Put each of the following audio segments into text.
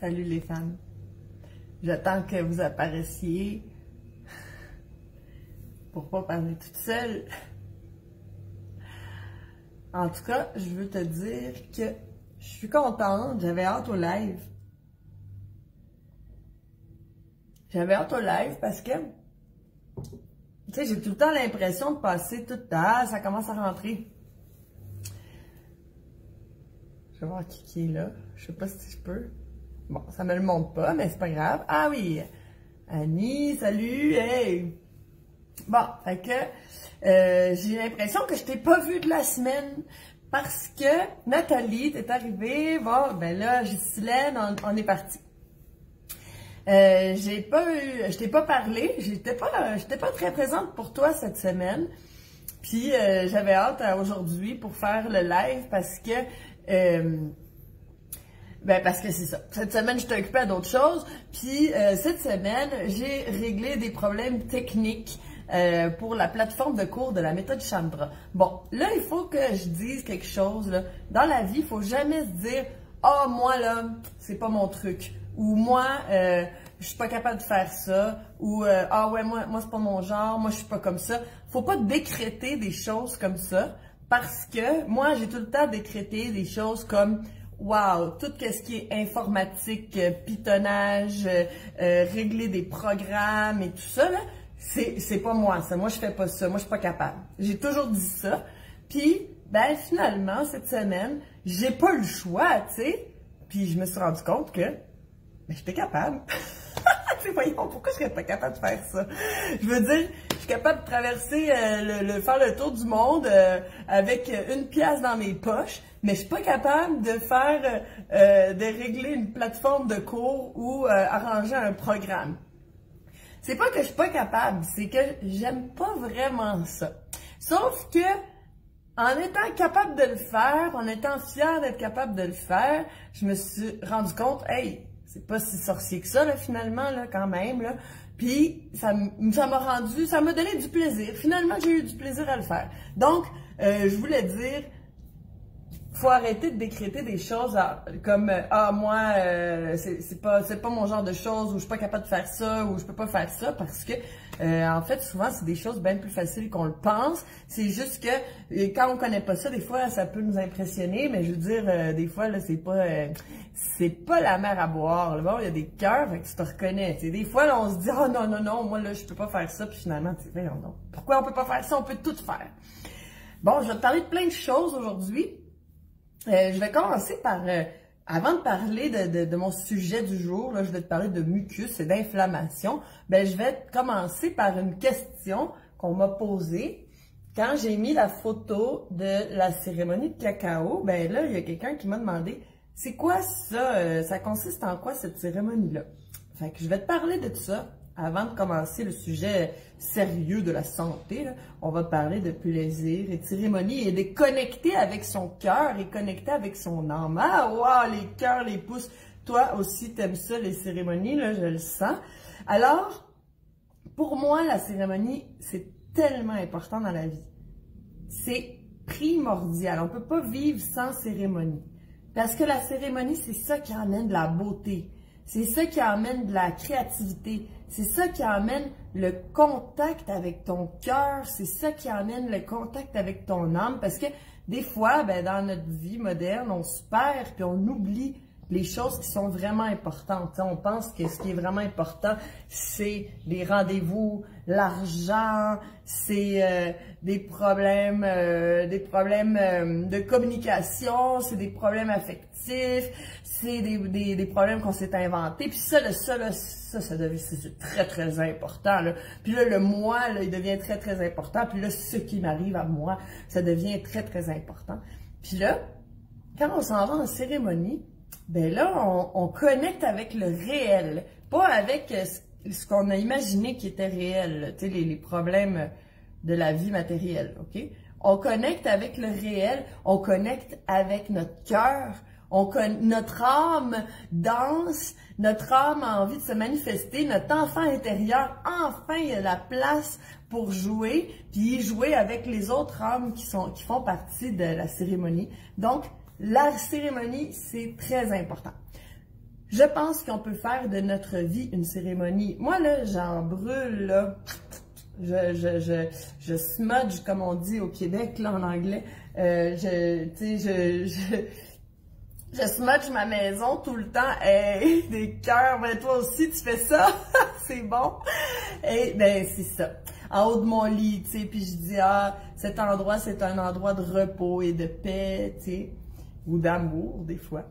Salut les femmes. J'attends que vous apparaissiez pour pas parler toute seule. En tout cas, je veux te dire que je suis contente. J'avais hâte au live. J'avais hâte au live parce que, tu sais, j'ai tout le temps l'impression de passer tout le temps. Ça commence à rentrer. Je vais voir qui est là. Je sais pas si je peux. Bon, ça me le montre pas, mais c'est pas grave. Ah oui! Annie, salut! Hey! Bon, fait que j'ai l'impression que je t'ai pas vu de la semaine parce que Nathalie, t'es arrivée. Bon, ben là, Ghislaine, on est parti. Je t'ai pas parlé, j'étais pas très présente pour toi cette semaine. Puis j'avais hâte aujourd'hui pour faire le live parce que parce que c'est ça. Cette semaine, je t'ai occupée à d'autres choses. Puis cette semaine, j'ai réglé des problèmes techniques pour la plateforme de cours de la méthode Chandra. Bon, là, il faut que je dise quelque chose. Là. Dans la vie, il faut jamais se dire « Ah, moi, là, c'est pas mon truc. » Ou « Moi, je suis pas capable de faire ça. » Ou « Ah ouais, moi c'est pas mon genre. Moi, je suis pas comme ça. » Faut pas décréter des choses comme ça. Parce que moi, j'ai tout le temps décrété des choses comme wow, tout ce qui est informatique, pitonnage, régler des programmes et tout ça, là, c'est pas moi, ça. Moi, je fais pas ça. Moi, je suis pas capable. J'ai toujours dit ça. Puis, ben, finalement, cette semaine, j'ai pas le choix, tu sais. Puis, je me suis rendu compte que, ben, j'étais capable. Voyons, pourquoi je serais pas capable de faire ça? Je veux dire, je suis capable de traverser, faire le tour du monde avec une pièce dans mes poches, mais je suis pas capable de faire, de régler une plateforme de cours ou arranger un programme. C'est pas que je suis pas capable, c'est que j'aime pas vraiment ça. Sauf que, en étant capable de le faire, en étant fière d'être capable de le faire, je me suis rendu compte, hey, c'est pas si sorcier que ça, là, finalement, là, quand même, là. Puis, ça m'a donné du plaisir. Finalement, j'ai eu du plaisir à le faire. Donc, je voulais dire, faut arrêter de décréter des choses comme ah moi c'est pas mon genre de choses, ou je suis pas capable de faire ça, ou je peux pas faire ça, parce que en fait souvent c'est des choses bien plus faciles qu'on le pense. C'est juste que quand on connaît pas ça, des fois ça peut nous impressionner, mais je veux dire des fois là c'est pas la mer à boire. Là. Bon, il y a des cœurs, fait que tu te reconnais. T'sais. Des fois là, on se dit oh non moi là je peux pas faire ça, puis finalement tu sais non, pourquoi on peut pas faire ça, on peut tout faire. Bon, je vais te parler de plein de choses aujourd'hui. Je vais commencer par, avant de parler de mon sujet du jour, là, je vais te parler de mucus et d'inflammation. Ben, je vais commencer par une question qu'on m'a posée quand j'ai mis la photo de la cérémonie de cacao. Ben là, il y a quelqu'un qui m'a demandé, c'est quoi ça? Ça consiste en quoi cette cérémonie-là? Fait que je vais te parler de ça. Avant de commencer le sujet sérieux de la santé, là, on va parler de plaisir et de cérémonie et de connecter avec son cœur et connecter avec son âme. Ah, wow, les cœurs, les pouces. Toi aussi, t'aimes ça, les cérémonies, là, je le sens. Alors, pour moi, la cérémonie, c'est tellement important dans la vie. C'est primordial. On ne peut pas vivre sans cérémonie. Parce que la cérémonie, c'est ça qui amène de la beauté. C'est ça qui amène de la créativité. C'est ça qui amène le contact avec ton cœur. C'est ça qui amène le contact avec ton âme. Parce que des fois, ben, dans notre vie moderne, on se perd puis on oublie les choses qui sont vraiment importantes. T'sais, on pense que ce qui est vraiment important, c'est les rendez-vous, l'argent, c'est des problèmes de communication, c'est des problèmes affectifs, c'est des problèmes qu'on s'est inventés. Puis ça devient c'est très, très important. Là. Puis là, le moi, là, il devient très, très important. Puis là, ce qui m'arrive à moi, ça devient très, très important. Puis là, quand on s'en va en cérémonie, ben là, on connecte avec le réel, pas avec ce qu'on a imaginé qui était réel, tu sais, les problèmes de la vie matérielle, ok? On connecte avec le réel, on connecte avec notre cœur, notre âme danse, notre âme a envie de se manifester, notre enfant intérieur, enfin, il y a la place pour jouer, puis jouer avec les autres âmes qui font partie de la cérémonie. Donc, la cérémonie, c'est très important. Je pense qu'on peut faire de notre vie une cérémonie. Moi, là, j'en brûle, là. Je smudge, comme on dit au Québec, là, en anglais. Je smudge ma maison tout le temps. Hey, des cœurs, ben toi aussi, tu fais ça. C'est bon. Et ben, c'est ça. En haut de mon lit, tu sais, puis je dis, ah, cet endroit, c'est un endroit de repos et de paix, tu sais, ou d'amour, des fois.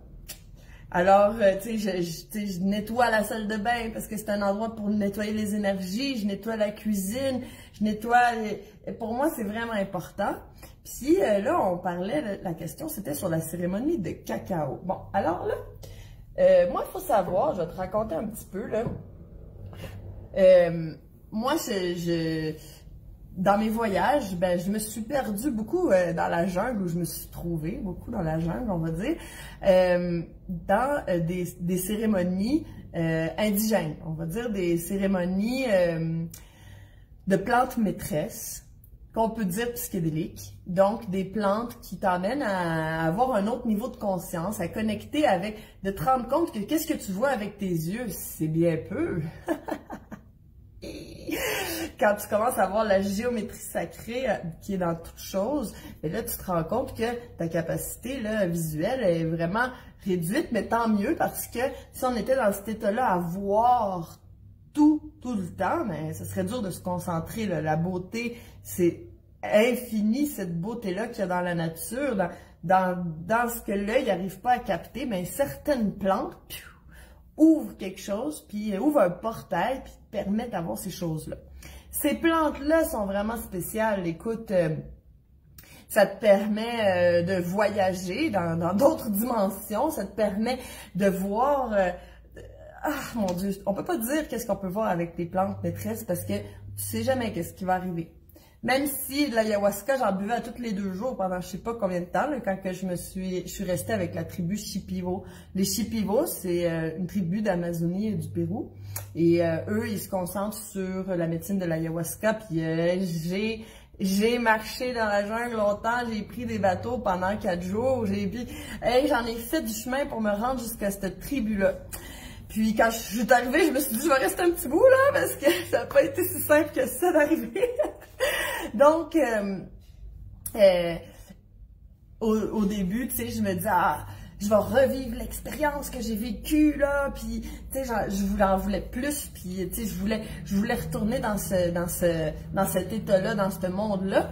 Alors, tu sais, je nettoie la salle de bain parce que c'est un endroit pour nettoyer les énergies, je nettoie la cuisine, je nettoie... Pour moi, c'est vraiment important. Puis là, on parlait, la question, c'était sur la cérémonie de cacao. Bon, alors là, moi, il faut savoir, je vais te raconter un petit peu, là. Moi, dans mes voyages, ben, je me suis perdue beaucoup dans la jungle, où je me suis trouvée beaucoup dans la jungle, on va dire, dans des cérémonies indigènes, on va dire des cérémonies de plantes maîtresses, qu'on peut dire psychédéliques, donc des plantes qui t'amènent à avoir un autre niveau de conscience, à connecter avec, de te rendre compte que qu'est-ce que tu vois avec tes yeux, c'est bien peu. Quand tu commences à voir la géométrie sacrée qui est dans toute chose, et là tu te rends compte que ta capacité là, visuelle est vraiment réduite, mais tant mieux parce que si on était dans cet état-là à voir tout le temps, mais ce serait dur de se concentrer. Là. La beauté, c'est infini cette beauté-là qu'il y a dans la nature, dans ce que l'œil n'arrive pas à capter, mais certaines plantes ouvrent quelque chose, puis ouvrent un portail, puis te permettent d'avoir ces choses-là. Ces plantes-là sont vraiment spéciales. Écoute, ça te permet de voyager dans d'autres dimensions, ça te permet de voir... ah, mon Dieu, on peut pas dire qu'est-ce qu'on peut voir avec les plantes maîtresses parce que tu sais jamais qu'est-ce qui va arriver. Même si de l'ayahuasca, j'en buvais à tous les 2 jours pendant je sais pas combien de temps, là, quand que je suis restée avec la tribu Shipibo. Les Shipibo, c'est une tribu d'Amazonie et du Pérou. Et eux, ils se concentrent sur la médecine de l'ayahuasca. Puis j'ai marché dans la jungle longtemps, j'ai pris des bateaux pendant 4 jours. J'en ai fait du chemin pour me rendre jusqu'à cette tribu-là. Puis quand je suis arrivée, je me suis dit, je vais rester un petit bout là, parce que ça n'a pas été si simple que ça d'arriver. Donc, au début, tu sais, je me dis, ah, je vais revivre l'expérience que j'ai vécue là, puis tu sais, je voulais plus, puis tu sais, je voulais retourner dans cet état-là, dans ce monde-là.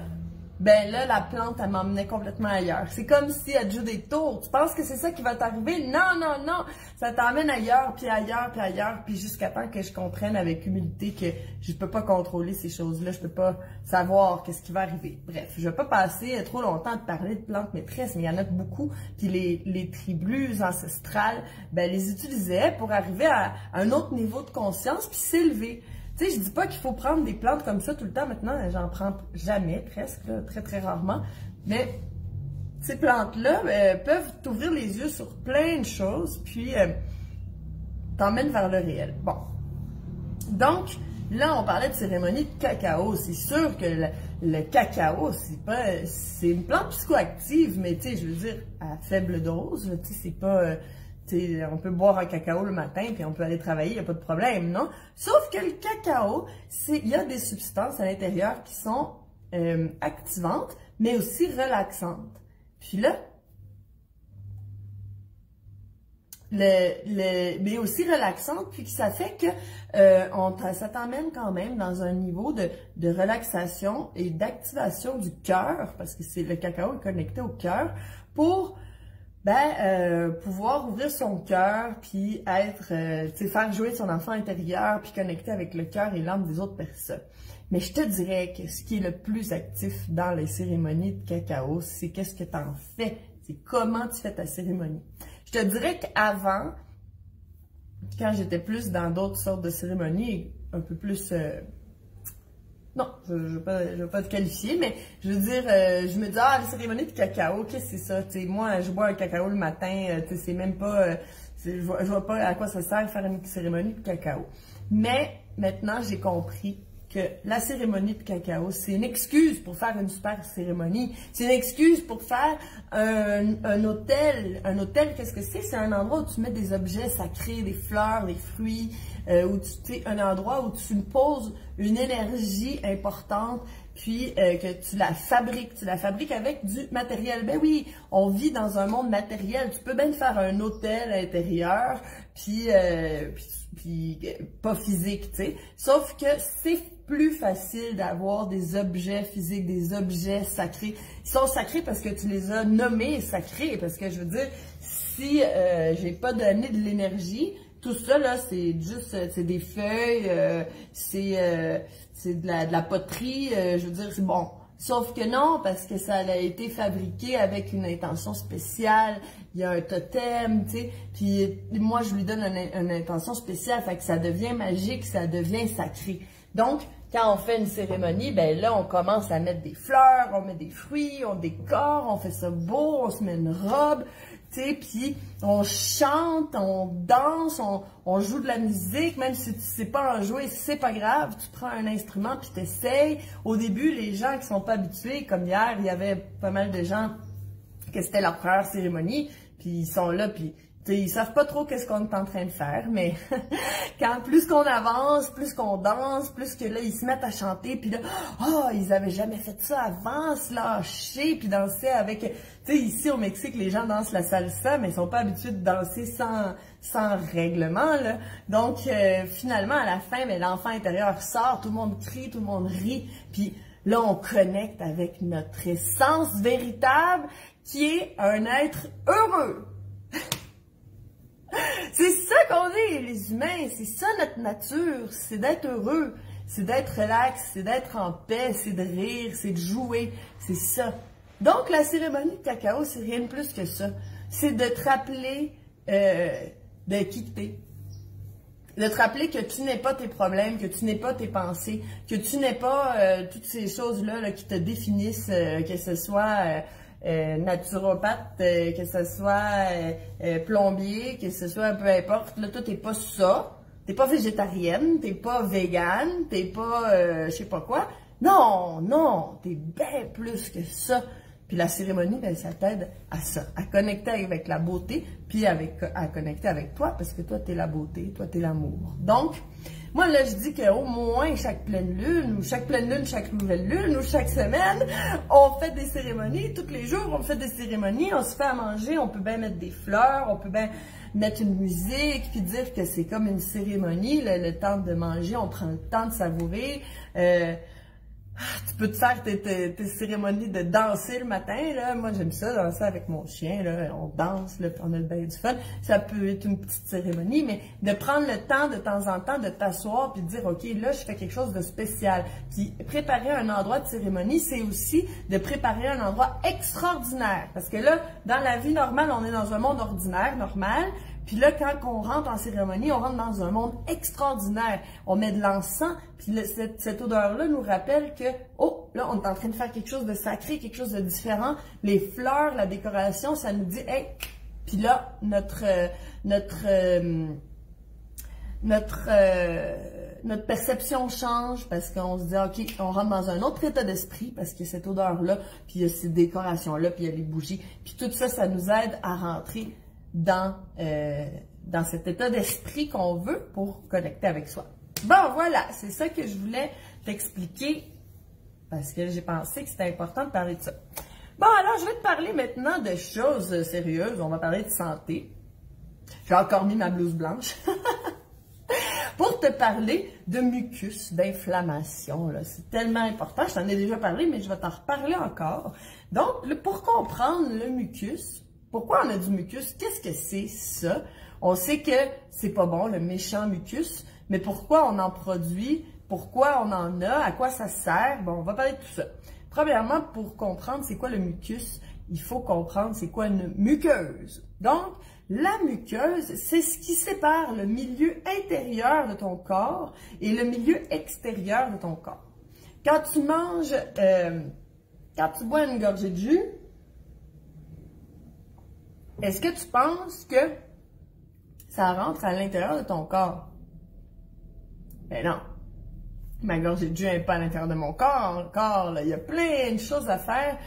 Ben là, la plante, elle m'emmenait complètement ailleurs. C'est comme si elle joue des tours. Tu penses que c'est ça qui va t'arriver? Non, non, non! Ça t'emmène ailleurs, puis ailleurs, puis ailleurs, puis jusqu'à temps que je comprenne avec humilité que je peux pas contrôler ces choses-là, je peux pas savoir qu'est-ce qui va arriver. Bref, je vais pas passer trop longtemps à te parler de plantes maîtresses, mais il y en a beaucoup, puis les tribus ancestrales, ben les utilisaient pour arriver à un autre niveau de conscience, puis s'élever. Tu sais, je dis pas qu'il faut prendre des plantes comme ça tout le temps. Maintenant, j'en prends jamais, presque, là, très, très rarement. Mais ces plantes-là peuvent t'ouvrir les yeux sur plein de choses, puis t'emmènent vers le réel. Bon. Donc, là, on parlait de cérémonie de cacao. C'est sûr que le cacao, c'est une plante psychoactive, mais tu sais, je veux dire, à faible dose. Tu sais, c'est pas... on peut boire un cacao le matin puis on peut aller travailler, il n'y a pas de problème, non? Sauf que le cacao, il y a des substances à l'intérieur qui sont activantes, mais aussi relaxantes. Puis là, mais aussi relaxantes, puis que ça fait que ça t'emmène quand même dans un niveau de relaxation et d'activation du cœur, parce que le cacao est connecté au cœur, pour... pouvoir ouvrir son cœur, puis faire jouer son enfant intérieur, puis connecter avec le cœur et l'âme des autres personnes. Mais je te dirais que ce qui est le plus actif dans les cérémonies de cacao, c'est qu'est-ce que tu en fais, c'est comment tu fais ta cérémonie. Je te dirais qu'avant, quand j'étais plus dans d'autres sortes de cérémonies, un peu plus... non, je ne veux pas te qualifier, mais je veux dire, je me dis, ah, les cérémonies de cacao, qu'est-ce que c'est ça? T'sais, moi, je bois un cacao le matin, c'est même pas, je vois pas à quoi ça sert de faire une cérémonie de cacao. Mais maintenant, j'ai compris que la cérémonie de cacao, c'est une excuse pour faire une super cérémonie. C'est une excuse pour faire un hôtel. Un hôtel, qu'est-ce que c'est? C'est un endroit où tu mets des objets sacrés, des fleurs, des fruits, un endroit où tu poses une énergie importante, puis que tu la fabriques avec du matériel. Ben oui, on vit dans un monde matériel. Tu peux bien faire un hôtel intérieur, puis pas physique, tu sais. Sauf que c'est plus facile d'avoir des objets physiques, des objets sacrés. Ils sont sacrés parce que tu les as nommés sacrés, parce que je veux dire, si j'ai pas donné de l'énergie, tout ça là, c'est juste, c'est des feuilles, c'est de la poterie, je veux dire, c'est bon. Sauf que non, parce que ça a été fabriqué avec une intention spéciale, il y a un totem, tu sais, puis moi je lui donne une intention spéciale, fait que ça devient magique, ça devient sacré. Donc, quand on fait une cérémonie, ben là, on commence à mettre des fleurs, on met des fruits, on décore, on fait ça beau, on se met une robe, tu sais, puis on chante, on danse, on joue de la musique, même si tu sais pas en jouer, c'est pas grave, tu prends un instrument puis t'essayes. Au début, les gens qui sont pas habitués, comme hier, il y avait pas mal de gens que c'était leur première cérémonie, puis ils sont là, puis ils savent pas trop qu'est-ce qu'on est en train de faire, mais quand plus qu'on avance, plus qu'on danse, plus que là, ils se mettent à chanter, puis là, oh, ils avaient jamais fait ça avant, se lâcher, puis danser avec, tu sais, ici au Mexique, les gens dansent la salsa, mais ils sont pas habitués de danser sans règlement, là. Donc, finalement, à la fin, ben, l'enfant intérieur sort, tout le monde crie, tout le monde rit, puis là, on connecte avec notre essence véritable, qui est un être heureux. C'est ça qu'on est, les humains, c'est ça notre nature, c'est d'être heureux, c'est d'être relax, c'est d'être en paix, c'est de rire, c'est de jouer, c'est ça. Donc la cérémonie de cacao, c'est rien de plus que ça. C'est de te rappeler de qui que t'es. De te rappeler que tu n'es pas tes problèmes, que tu n'es pas tes pensées, que tu n'es pas toutes ces choses-là là, qui te définissent, que ce soit... naturopathe, que ce soit plombier, que ce soit peu importe, là, toi, t'es pas ça, t'es pas végétarienne, t'es pas végane, t'es pas je sais pas quoi. Non, non, t'es bien plus que ça. Puis la cérémonie, ben, ça t'aide à ça, à connecter avec la beauté, puis à connecter avec toi, parce que toi, t'es la beauté, toi, t'es l'amour. Donc, moi, là, je dis qu'au moins chaque pleine lune, chaque nouvelle lune, ou chaque semaine, on fait des cérémonies. Tous les jours, on fait des cérémonies, on se fait à manger, on peut bien mettre des fleurs, on peut bien mettre une musique, puis dire que c'est comme une cérémonie, le temps de manger, on prend le temps de savourer. Tu peux te faire tes cérémonies de danser le matin, là. Moi, j'aime ça, danser avec mon chien, là. On danse, là, puis on a le bain du fun. Ça peut être une petite cérémonie, mais de prendre le temps, de temps en temps, de t'asseoir puis de dire, OK, là, je fais quelque chose de spécial. Puis préparer un endroit de cérémonie, c'est aussi de préparer un endroit extraordinaire. Parce que là, dans la vie normale, on est dans un monde ordinaire, normal. Puis là, quand on rentre en cérémonie, on rentre dans un monde extraordinaire. On met de l'encens, puis cette odeur-là nous rappelle que, oh, là, on est en train de faire quelque chose de sacré, quelque chose de différent. Les fleurs, la décoration, ça nous dit, hey, puis là, notre perception change parce qu'on se dit, OK, on rentre dans un autre état d'esprit parce qu'il y a cette odeur-là, puis il y a ces décorations-là, puis il y a les bougies. Puis tout ça, ça nous aide à rentrer dans cet état d'esprit qu'on veut pour connecter avec soi. Bon, voilà, c'est ça que je voulais t'expliquer parce que j'ai pensé que c'était important de parler de ça. Bon, alors, je vais te parler maintenant de choses sérieuses. On va parler de santé. J'ai encore mis ma blouse blanche. Pour te parler de mucus, d'inflammation. C'est tellement important. Je t'en ai déjà parlé, mais je vais t'en reparler encore. Donc, pour comprendre le mucus, pourquoi on a du mucus? Qu'est-ce que c'est ça? On sait que c'est pas bon, le méchant mucus, mais pourquoi on en produit? Pourquoi on en a? À quoi ça sert? Bon, on va parler de tout ça. Premièrement, pour comprendre c'est quoi le mucus, il faut comprendre c'est quoi une muqueuse. Donc, la muqueuse, c'est ce qui sépare le milieu intérieur de ton corps et le milieu extérieur de ton corps. Quand tu manges, quand tu bois une gorgée de jus, est-ce que tu penses que ça rentre à l'intérieur de ton corps? Ben non. ma gorgée de jus n'est pas à l'intérieur de mon corps encore. Là, il y a plein de choses à faire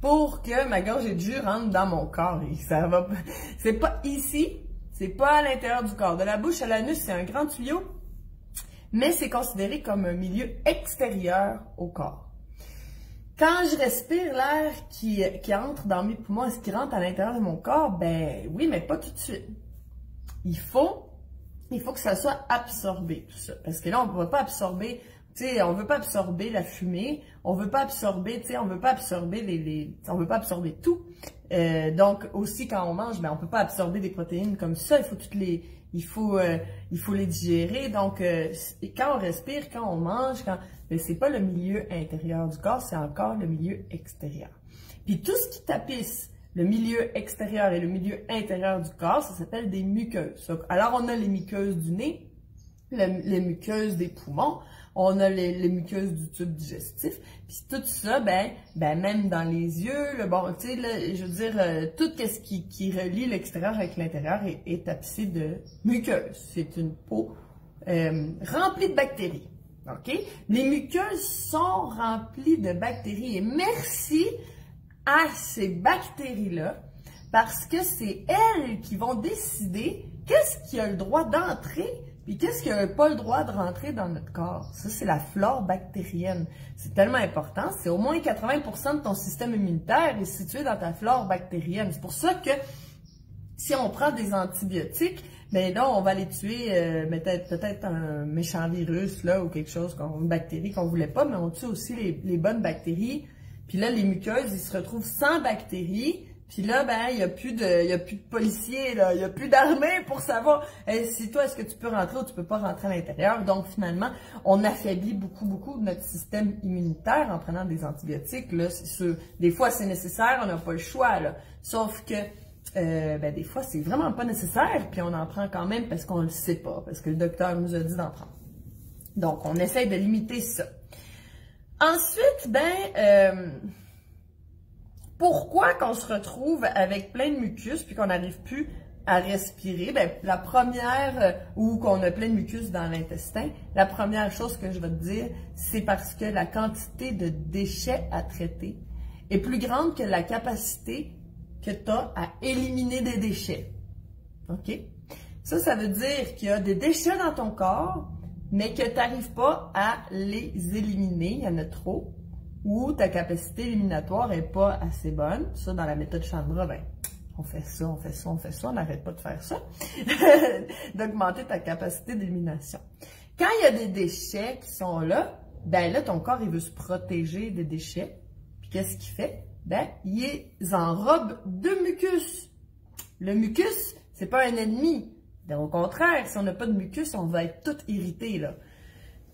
pour que ma gorgée de jus rentre dans mon corps. Et ça va, c'est pas ici, c'est pas à l'intérieur du corps. De la bouche à l'anus, c'est un grand tuyau, mais c'est considéré comme un milieu extérieur au corps. Quand je respire l'air qui entre dans mes poumons, est-ce qu'il rentre à l'intérieur de mon corps? Ben oui, mais pas tout de suite. Il faut que ça soit absorbé, tout ça. Parce que là, on ne peut pas absorber, tu sais, on veut pas absorber la fumée, on veut pas absorber, tu sais, on veut pas absorber on veut pas absorber tout. Donc, aussi, quand on mange, ben, on peut pas absorber des protéines comme ça, il faut les digérer. Donc, quand on respire, quand on mange, ben, c'est pas le milieu intérieur du corps, c'est encore le milieu extérieur. Puis tout ce qui tapisse le milieu extérieur et le milieu intérieur du corps, ça s'appelle des muqueuses. Alors, on a les muqueuses du nez, les muqueuses des poumons, on a les muqueuses du tube digestif, puis tout ça, ben même dans les yeux, bon, tu sais, je veux dire, tout ce qui relie l'extérieur avec l'intérieur est tapissé de muqueuses. C'est une peau remplie de bactéries. OK? Les muqueuses sont remplies de bactéries et merci à ces bactéries-là, parce que c'est elles qui vont décider qu'est-ce qui a le droit d'entrer puis qu'est-ce qui n'a pas le droit de rentrer dans notre corps. Ça, c'est la flore bactérienne. C'est tellement important. C'est au moins 80% de ton système immunitaire est situé dans ta flore bactérienne. C'est pour ça que si on prend des antibiotiques, ben là, on va les tuer, peut-être un méchant virus là ou quelque chose, une bactérie qu'on voulait pas, mais on tue aussi les bonnes bactéries. Puis là, les muqueuses, ils se retrouvent sans bactéries. Puis là, ben, il y a plus de policiers, là. Il y a plus d'armée pour savoir, si toi, est-ce que tu peux rentrer ou tu peux pas rentrer à l'intérieur. Donc, finalement, on affaiblit beaucoup notre système immunitaire en prenant des antibiotiques, là. C'est sûr. Des fois, c'est nécessaire, on n'a pas le choix, là. Sauf que, des fois, c'est vraiment pas nécessaire, puis on en prend quand même parce qu'on le sait pas, parce que le docteur nous a dit d'en prendre. Donc, on essaye de limiter ça. Ensuite, pourquoi qu'on se retrouve avec plein de mucus puis qu'on n'arrive plus à respirer? Ben, la première, ou qu'on a plein de mucus dans l'intestin, la première chose que je vais te dire, c'est parce que la quantité de déchets à traiter est plus grande que la capacité que tu as à éliminer des déchets. OK? Ça veut dire qu'il y a des déchets dans ton corps, mais que tu n'arrives pas à les éliminer, il y en a trop, ou ta capacité éliminatoire n'est pas assez bonne. Ça, dans la méthode Chandra, ben, on fait ça, on n'arrête pas de faire ça, d'augmenter ta capacité d'élimination. Quand il y a des déchets qui sont là, ben là, ton corps, il veut se protéger des déchets. Puis qu'est-ce qu'il fait? Ben, il les enrobe de mucus. Le mucus, c'est pas un ennemi. Au contraire, si on n'a pas de mucus, on va être tout irrité, là.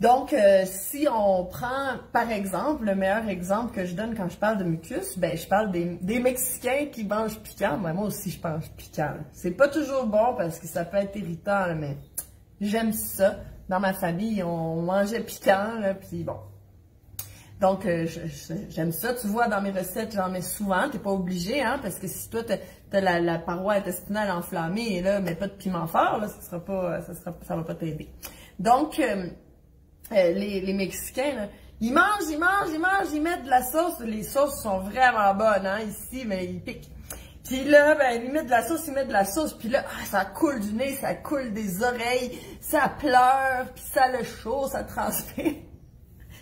Donc, si on prend, par exemple, le meilleur exemple que je donne quand je parle de mucus, ben, je parle des Mexicains qui mangent piquant. Ben, moi aussi, je mange piquant. C'est pas toujours bon parce que ça peut être irritant, là, mais j'aime ça. Dans ma famille, on mangeait piquant, là, puis bon. Donc, j'aime ça. Tu vois, dans mes recettes, j'en mets souvent. T'es pas obligé, hein, parce que si toi, t'as la paroi intestinale enflammée et là, mets pas de piment fort, là, ça va pas t'aider. Donc, les Mexicains, là, ils mettent de la sauce. Les sauces sont vraiment bonnes, hein, ici, mais ils piquent. Puis là, ben, ils mettent de la sauce, puis là, ça coule du nez, ça coule des oreilles, ça pleure, puis ça le chaud, ça transpire.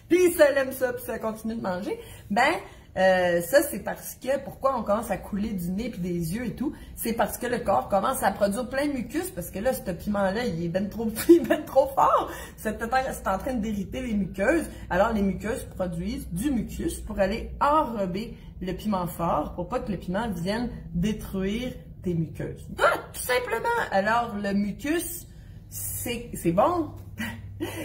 Puis ça aime ça, puis ça continue de manger. Ben, ça, c'est parce que, pourquoi on commence à couler du nez puis des yeux et tout, c'est parce que le corps commence à produire plein de mucus, parce que là, ce piment-là, il est ben trop fort. C'est en train d'irriter les muqueuses. Alors, les muqueuses produisent du mucus pour aller enrober le piment fort, pour pas que le piment vienne détruire tes muqueuses. Ah, tout simplement! Alors, le mucus, c'est bon.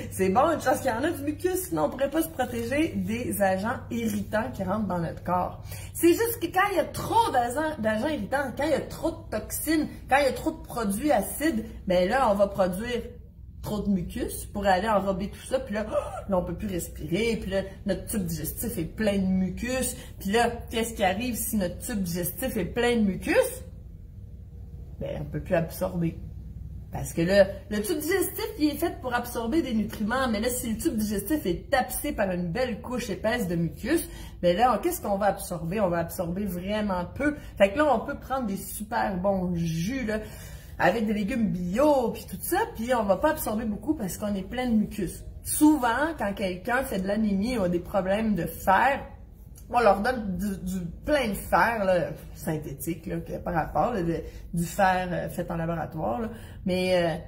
C'est bon, une chance qu'il y en a du mucus, sinon on ne pourrait pas se protéger des agents irritants qui rentrent dans notre corps. C'est juste que quand il y a trop d'agents irritants, quand il y a trop de toxines, quand il y a trop de produits acides, ben là, on va produire trop de mucus pour aller enrober tout ça, puis là, on peut plus respirer, puis là, notre tube digestif est plein de mucus, puis là, qu'est-ce qui arrive si notre tube digestif est plein de mucus? Ben, on peut plus absorber. Parce que le tube digestif, il est fait pour absorber des nutriments, mais là, si le tube digestif est tapissé par une belle couche épaisse de mucus, ben là, qu'est-ce qu'on va absorber? On va absorber vraiment peu. Fait que là, on peut prendre des super bons jus, là, avec des légumes bio, puis tout ça, puis on va pas absorber beaucoup parce qu'on est plein de mucus. Souvent, quand quelqu'un fait de l'anémie ou a des problèmes de fer, on leur donne du plein de fer là, synthétique là, par rapport là, du fer fait en laboratoire. Là. Mais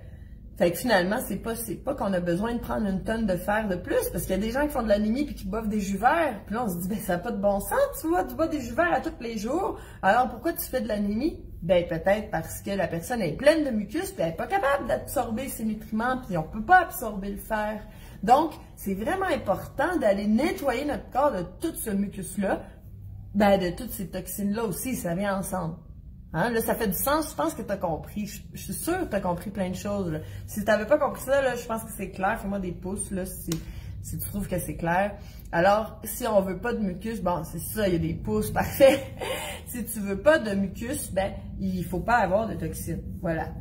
fait que finalement, c'est pas qu'on a besoin de prendre une tonne de fer de plus, parce qu'il y a des gens qui font de l'anémie puis qui boivent des jus verts. Puis là, on se dit, ben ça n'a pas de bon sens, tu bois des jus verts à tous les jours. Alors pourquoi tu fais de l'anémie? Ben peut-être parce que la personne est pleine de mucus puis elle n'est pas capable d'absorber ses nutriments, puis on ne peut pas absorber le fer. Donc, c'est vraiment important d'aller nettoyer notre corps de tout ce mucus-là, ben de toutes ces toxines-là aussi, ça vient ensemble. Hein? Là, ça fait du sens, je pense que tu as compris. Je suis sûre que tu as compris plein de choses. Là. Si tu n'avais pas compris ça, là, je pense que c'est clair. Fais-moi des pouces là, si tu trouves que c'est clair. Alors, si on veut pas de mucus, bon, c'est ça, il y a des pouces, parfait. Si tu veux pas de mucus, ben, il faut pas avoir de toxines. Voilà.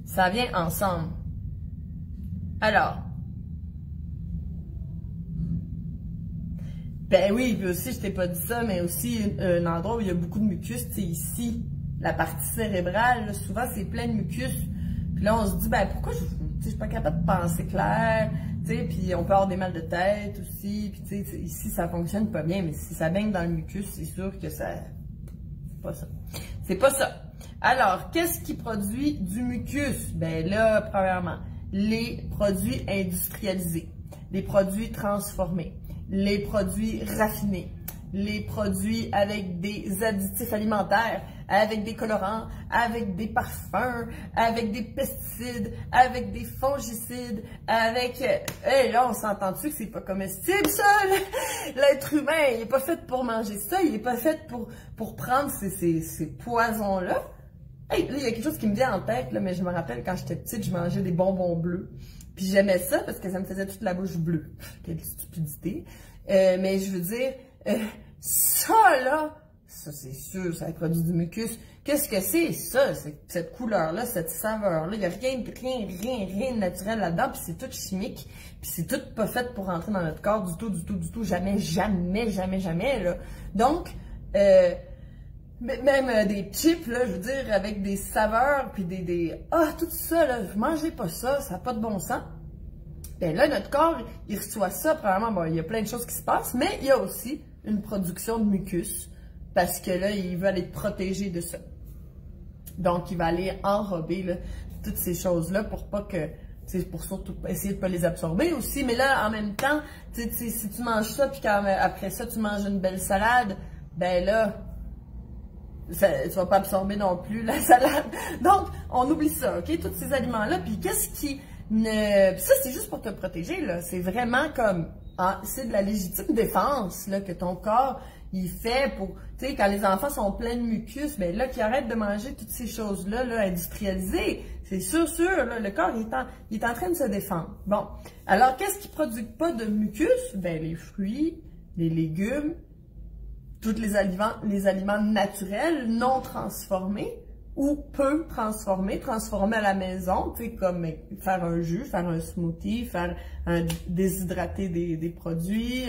Ça vient ensemble. Alors, ben oui, puis aussi, je t'ai pas dit ça, mais aussi un endroit où il y a beaucoup de mucus, c'est ici, la partie cérébrale, là, souvent c'est plein de mucus. Puis là, on se dit, ben pourquoi je suis pas capable de penser clair, tu sais, puis on peut avoir des mal de tête aussi, puis tu sais, ici ça fonctionne pas bien, mais si ça baigne dans le mucus, c'est sûr que ça, c'est pas ça. C'est pas ça. Alors, qu'est-ce qui produit du mucus? Ben là, premièrement, les produits industrialisés, les produits transformés, les produits raffinés, les produits avec des additifs alimentaires, avec des colorants, avec des parfums, avec des pesticides, avec des fongicides, avec... Hey, là, on s'entend-tu que c'est pas comestible, ça? L'être humain, il est pas fait pour manger ça, il est pas fait pour prendre ces poisons-là. Hey, là, il y a quelque chose qui me vient en tête, là, mais je me rappelle quand j'étais petite, je mangeais des bonbons bleus. Puis j'aimais ça parce que ça me faisait toute la bouche bleue. Quelle stupidité. Mais je veux dire, ça là, ça c'est sûr, ça produit du mucus. Qu'est-ce que c'est ça, cette couleur-là, cette saveur-là? Il n'y a rien de naturel là-dedans, puis c'est tout chimique. Puis c'est tout pas fait pour rentrer dans notre corps du tout. Jamais, là. Donc, même des chips, là, je veux dire, avec des saveurs, puis tout ça, là, mangez pas ça, ça n'a pas de bon sens. Ben là, notre corps, il reçoit ça, probablement, bon, il y a plein de choses qui se passent, mais il y a aussi une production de mucus, parce que là, il veut aller te protéger de ça. Donc, il va aller enrober, là, toutes ces choses-là pour pas que, pour surtout essayer de pas les absorber aussi, mais là, en même temps, si tu manges ça, puis après ça, tu manges une belle salade, ben là, tu vas pas absorber non plus la salade. Donc, on oublie ça, OK? Tous ces aliments-là. Puis qu'est-ce qui ne... Puis ça, c'est juste pour te protéger, là. C'est vraiment comme... c'est de la légitime défense, là, que ton corps, il fait pour... Tu sais, quand les enfants sont pleins de mucus, ben là, qu'ils arrêtent de manger toutes ces choses-là, là, industrialisées. C'est sûr, là, le corps, il est en train de se défendre. Bon. Alors, qu'est-ce qui produit pas de mucus? Ben, les fruits, les légumes, tous les aliments naturels, non transformés ou peu transformés à la maison, tu sais, comme faire un jus, faire un smoothie, déshydrater des produits,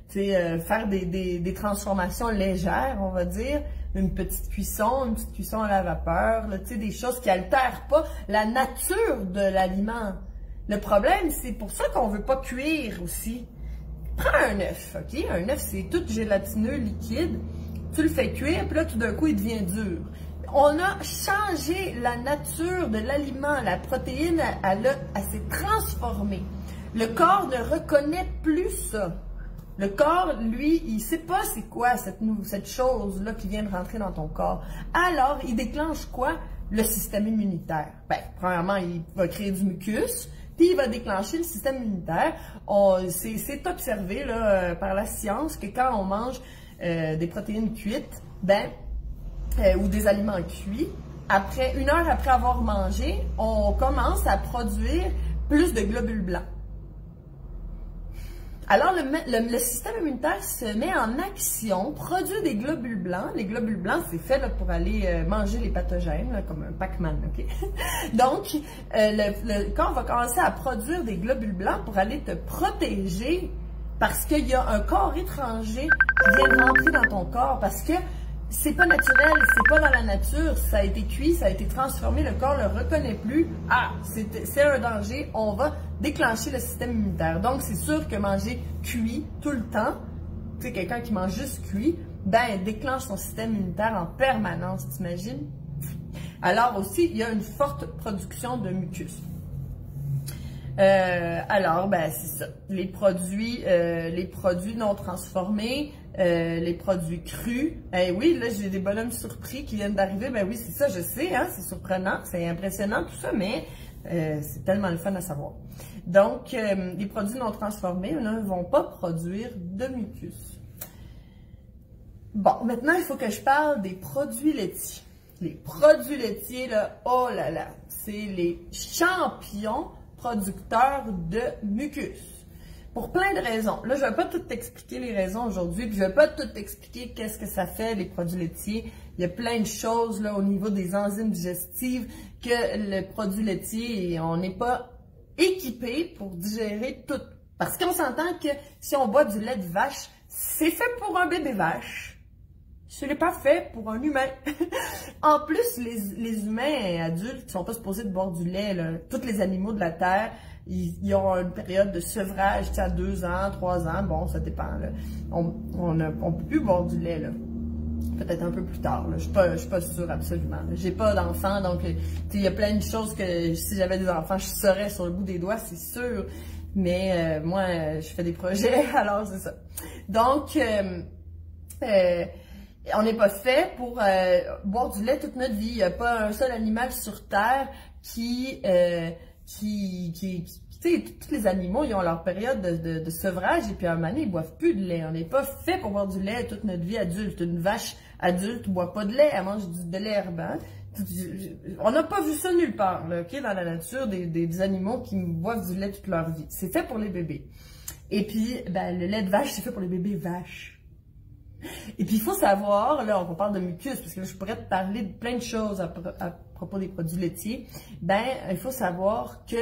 tu sais, faire des transformations légères, on va dire, une petite cuisson à la vapeur, tu sais, des choses qui altèrent pas la nature de l'aliment. Le problème, c'est pour ça qu'on veut pas cuire aussi. Prends un œuf, OK? Un œuf, c'est tout gélatineux, liquide. Tu le fais cuire, puis là, tout d'un coup, il devient dur. On a changé la nature de l'aliment. La protéine, elle s'est transformée. Le corps ne reconnaît plus ça. Le corps, lui, il sait pas c'est quoi cette chose-là qui vient de rentrer dans ton corps. Alors, il déclenche quoi? Le système immunitaire. Ben, premièrement, il va créer du mucus. Puis il va déclencher le système immunitaire. C'est observé là, par la science que quand on mange des protéines cuites, ou des aliments cuits, une heure après avoir mangé, on commence à produire plus de globules blancs. Alors, le système immunitaire se met en action, produit des globules blancs. Les globules blancs, c'est fait là, pour aller manger les pathogènes, là, comme un Pac-Man, OK? Donc, quand on va commencer à produire des globules blancs pour aller te protéger, parce qu'il y a un corps étranger qui vient de rentrer dans ton corps, parce que c'est pas naturel, c'est pas dans la nature, ça a été cuit, ça a été transformé, le corps le reconnaît plus. Ah, c'est un danger, on va déclencher le système immunitaire. Donc, c'est sûr que manger cuit tout le temps, tu sais, quelqu'un qui mange juste cuit, ben, déclenche son système immunitaire en permanence, t'imagines? Alors aussi, il y a une forte production de mucus. Alors, ben, c'est ça. Les produits non transformés, les produits crus. Oui, là, j'ai des bonhommes surpris qui viennent d'arriver. Ben oui, c'est ça, je sais, hein, c'est surprenant, c'est impressionnant tout ça, mais c'est tellement le fun à savoir. Donc, les produits non transformés ne vont pas produire de mucus. Bon, maintenant, il faut que je parle des produits laitiers. Les produits laitiers, là, oh là là, c'est les champions producteurs de mucus. Pour plein de raisons. Là, je ne vais pas tout t'expliquer les raisons aujourd'hui, puis je ne vais pas tout t'expliquer qu'est-ce que ça fait, les produits laitiers. Il y a plein de choses là au niveau des enzymes digestives que le produit laitier, on n'est pas équipé pour digérer tout. Parce qu'on s'entend que si on boit du lait de vache, c'est fait pour un bébé vache. Ce n'est pas fait pour un humain. En plus, les humains adultes qui ne sont pas supposés de boire du lait, là, tous les animaux de la Terre, ils ont une période de sevrage, à 2 ans, 3 ans, bon, ça dépend. Là. On ne peut plus boire du lait, là. Peut-être un peu plus tard. Là. Je suis pas sûre absolument. J'ai pas d'enfants, donc il y a plein de choses que si j'avais des enfants, je saurais sur le bout des doigts, c'est sûr. Mais moi, je fais des projets, alors c'est ça. Donc, on n'est pas fait pour boire du lait toute notre vie. Il n'y a pas un seul animal sur Terre qui tu sais, tous les animaux, ils ont leur période de sevrage et puis à un moment donné, ils boivent plus de lait. On n'est pas fait pour boire du lait toute notre vie adulte. Une vache adulte ne boit pas de lait, elle mange de l'herbe. Hein? On n'a pas vu ça nulle part, là, okay, dans la nature, des animaux qui boivent du lait toute leur vie. C'est fait pour les bébés. Et puis, ben, le lait de vache, c'est fait pour les bébés vaches. Et puis, il faut savoir, là, on parle de mucus, parce que là, je pourrais te parler de plein de choses à propos des produits laitiers. Ben, il faut savoir que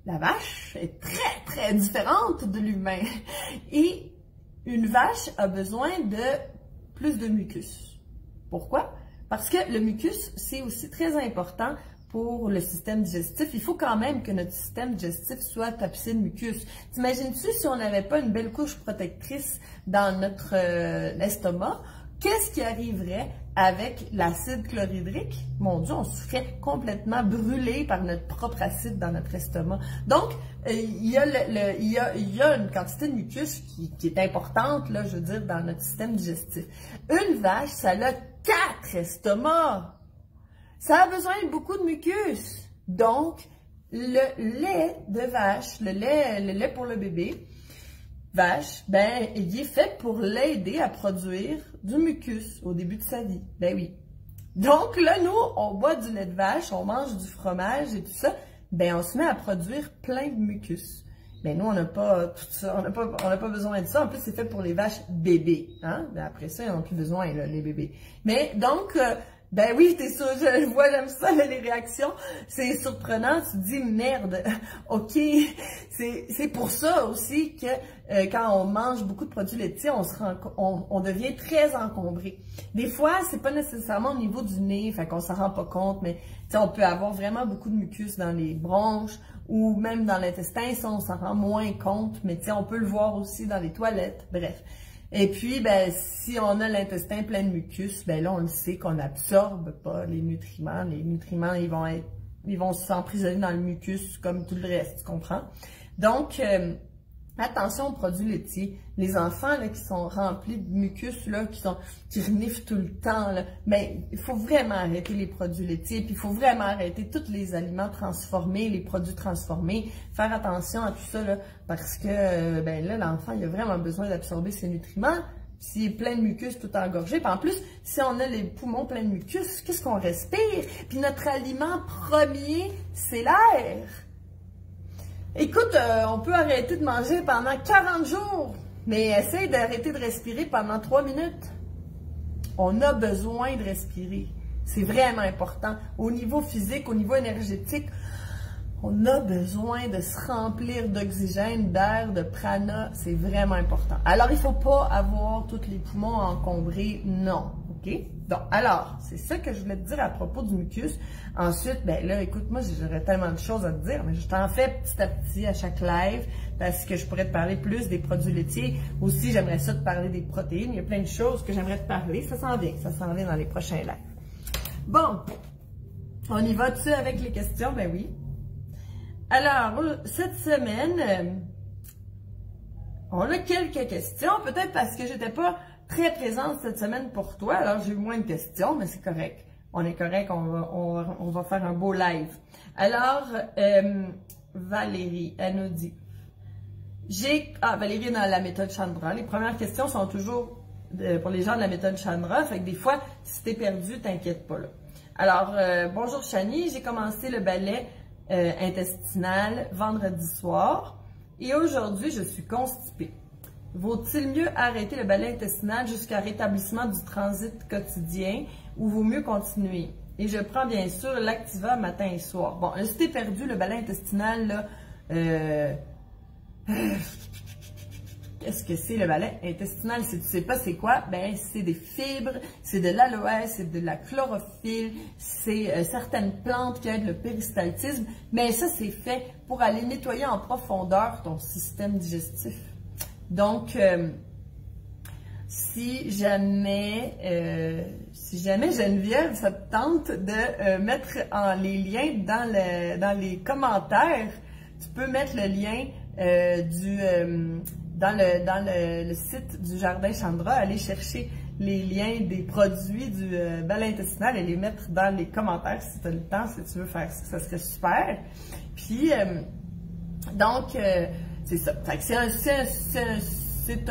la vache est très, très différente de l'humain. Et une vache a besoin de plus de mucus. Pourquoi? Parce que le mucus, c'est aussi très important pour le système digestif. Il faut quand même que notre système digestif soit tapissé de mucus. T'imagines-tu si on n'avait pas une belle couche protectrice dans notre estomac, qu'est-ce qui arriverait avec l'acide chlorhydrique? Mon Dieu, on se ferait complètement brûler par notre propre acide dans notre estomac. Donc, il y a une quantité de mucus qui est importante, là, je veux dire, dans notre système digestif. Une vache, ça a 4 estomacs. Ça a besoin de beaucoup de mucus. Donc, le lait de vache, le lait pour le bébé, vache, ben, il est fait pour l'aider à produire du mucus au début de sa vie. Ben oui. Donc là, nous, on boit du lait de vache, on mange du fromage et tout ça, ben on se met à produire plein de mucus. Ben nous, on n'a pas tout ça, on n'a pas besoin de ça. En plus, c'est fait pour les vaches bébés. Hein? Ben, après ça, ils n'ont plus besoin, là, les bébés. Mais donc, ben oui, t'es sûr, je vois, j'aime ça, là, les réactions. C'est surprenant, tu te dis, merde, ok. C'est pour ça aussi que quand on mange beaucoup de produits laitiers, on devient très encombré. Des fois, c'est pas nécessairement au niveau du nez, fait qu'on s'en rend pas compte, mais on peut avoir vraiment beaucoup de mucus dans les bronches ou même dans l'intestin, ça, on s'en rend moins compte, mais on peut le voir aussi dans les toilettes, bref. Et puis, ben, si on a l'intestin plein de mucus, ben là, on le sait qu'on n'absorbe pas les nutriments. Les nutriments, ils vont s'emprisonner dans le mucus comme tout le reste, tu comprends? Donc, attention aux produits laitiers. Les enfants là, qui sont remplis de mucus, là, qui reniflent tout le temps, là, ben, il faut vraiment arrêter les produits laitiers, puis il faut vraiment arrêter tous les aliments transformés, les produits transformés, faire attention à tout ça, là, parce que ben là, l'enfant, il a vraiment besoin d'absorber ses nutriments. S'il est plein de mucus tout engorgé, puis en plus, si on a les poumons pleins de mucus, qu'est-ce qu'on respire? Puis notre aliment premier, c'est l'air. Écoute, on peut arrêter de manger pendant 40 jours, mais essaye d'arrêter de respirer pendant 3 minutes. On a besoin de respirer. C'est vraiment important. Au niveau physique, au niveau énergétique, on a besoin de se remplir d'oxygène, d'air, de prana. C'est vraiment important. Alors, il ne faut pas avoir tous les poumons encombrés. Non. OK? Donc, alors, c'est ça que je voulais te dire à propos du mucus. Ensuite, ben là, écoute, moi, j'aurais tellement de choses à te dire, mais je t'en fais petit à petit à chaque live parce que je pourrais te parler plus des produits laitiers. Aussi, j'aimerais ça te parler des protéines. Il y a plein de choses que j'aimerais te parler. Ça s'en vient dans les prochains lives. Bon, on y va-tu avec les questions? Ben oui. Alors, cette semaine, on a quelques questions, peut-être parce que j'étais pas très présente cette semaine pour toi, alors j'ai eu moins de questions, mais c'est correct. On est correct, on va faire un beau live. Alors, Valérie, elle nous dit, Valérie est dans la méthode Chandra. Les premières questions sont toujours pour les gens de la méthode Chandra, fait que des fois, si t'es perdu, t'inquiète pas là. Alors, bonjour Chani, j'ai commencé le ballet intestinal vendredi soir et aujourd'hui, je suis constipée. Vaut-il mieux arrêter le balai intestinal jusqu'à rétablissement du transit quotidien ou vaut mieux continuer? Et je prends bien sûr l'Activa matin et soir. Bon, là, si t'es perdu, le balai intestinal, là, qu'est-ce que c'est le balai intestinal? Si tu sais pas c'est quoi, ben c'est des fibres, c'est de l'aloès, c'est de la chlorophylle, c'est certaines plantes qui aident le péristaltisme, mais ça c'est fait pour aller nettoyer en profondeur ton système digestif. Donc, si jamais Geneviève, ça te tente de mettre les liens dans les commentaires, tu peux mettre le lien dans le site du Jardin Chandra, aller chercher les liens des produits du balai intestinal et les mettre dans les commentaires si tu as le temps, si tu veux faire ça, ça serait super. Puis, donc, c'est ça. C'est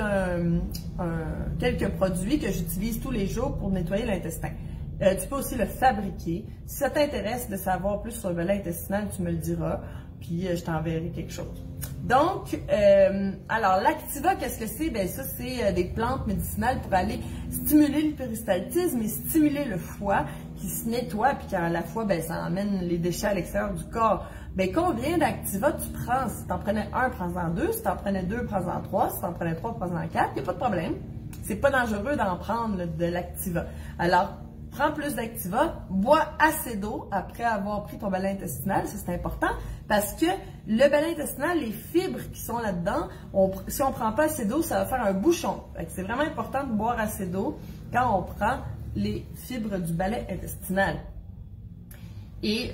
quelques produits que j'utilise tous les jours pour nettoyer l'intestin. Tu peux aussi le fabriquer. Si ça t'intéresse de savoir plus sur le balai intestinal, tu me le diras, puis je t'enverrai quelque chose. Donc, alors l'Activa, qu'est-ce que c'est? Ben ça, c'est des plantes médicinales pour aller stimuler le péristaltisme et stimuler le foie qui se nettoie, puis qu'à la fois, ben ça emmène les déchets à l'extérieur du corps. Ben combien d'Activa tu prends? Si tu en prenais un, prends-en deux. Si tu en prenais deux, prends-en trois. Si tu en prenais trois, prends-en quatre. Il n'y a pas de problème. C'est pas dangereux d'en prendre là, de l'Activa. Alors, prends plus d'Activa, bois assez d'eau après avoir pris ton balai intestinal, ça c'est important, parce que le balai intestinal, les fibres qui sont là-dedans, si on ne prend pas assez d'eau, ça va faire un bouchon. C'est vraiment important de boire assez d'eau quand on prend les fibres du balai intestinal. Et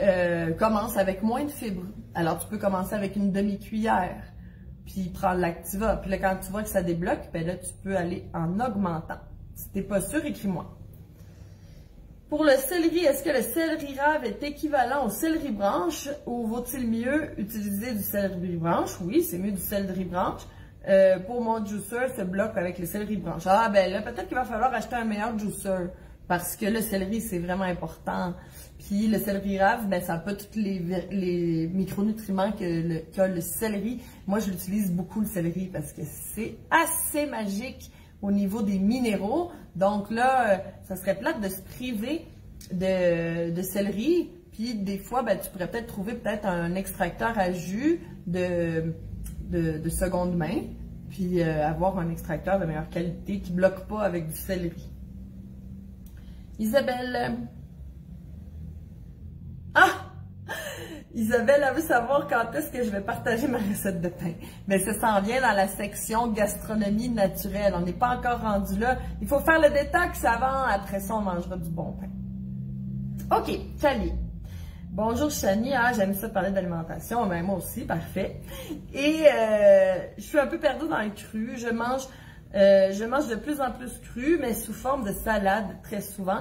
commence avec moins de fibres. Alors, tu peux commencer avec une demi-cuillère, puis prendre l'Activa. Puis là, quand tu vois que ça débloque, ben là, tu peux aller en augmentant. Si tu n'es pas sûr, écris-moi. Pour le céleri, est-ce que le céleri rave est équivalent au céleri branche ou vaut-il mieux utiliser du céleri branche? Oui, c'est mieux du céleri branche. Pour mon juicer, se bloque avec le céleri branche. Ah, ben là, peut-être qu'il va falloir acheter un meilleur juicer parce que le céleri, c'est vraiment important. Puis le céleri rave, ben ça n'a pas tous les micronutriments qu'a le céleri. Moi, je l'utilise beaucoup le céleri parce que c'est assez magique au niveau des minéraux. Donc là, ça serait plate de se priver de céleri. Puis des fois, ben, tu pourrais peut-être trouver un extracteur à jus de seconde main. Puis avoir un extracteur de meilleure qualité qui ne bloque pas avec du céleri. Isabelle... Ah! Isabelle, elle veut savoir quand est-ce que je vais partager ma recette de pain. Mais ça s'en vient dans la section gastronomie naturelle. On n'est pas encore rendu là. Il faut faire le détox avant. Après ça, on mangera du bon pain. OK, Chani. Bonjour Chani. Ah, j'aime ça parler d'alimentation. Ben, moi aussi, parfait. Et je suis un peu perdue dans le cru. Je mange de plus en plus cru, mais sous forme de salade très souvent.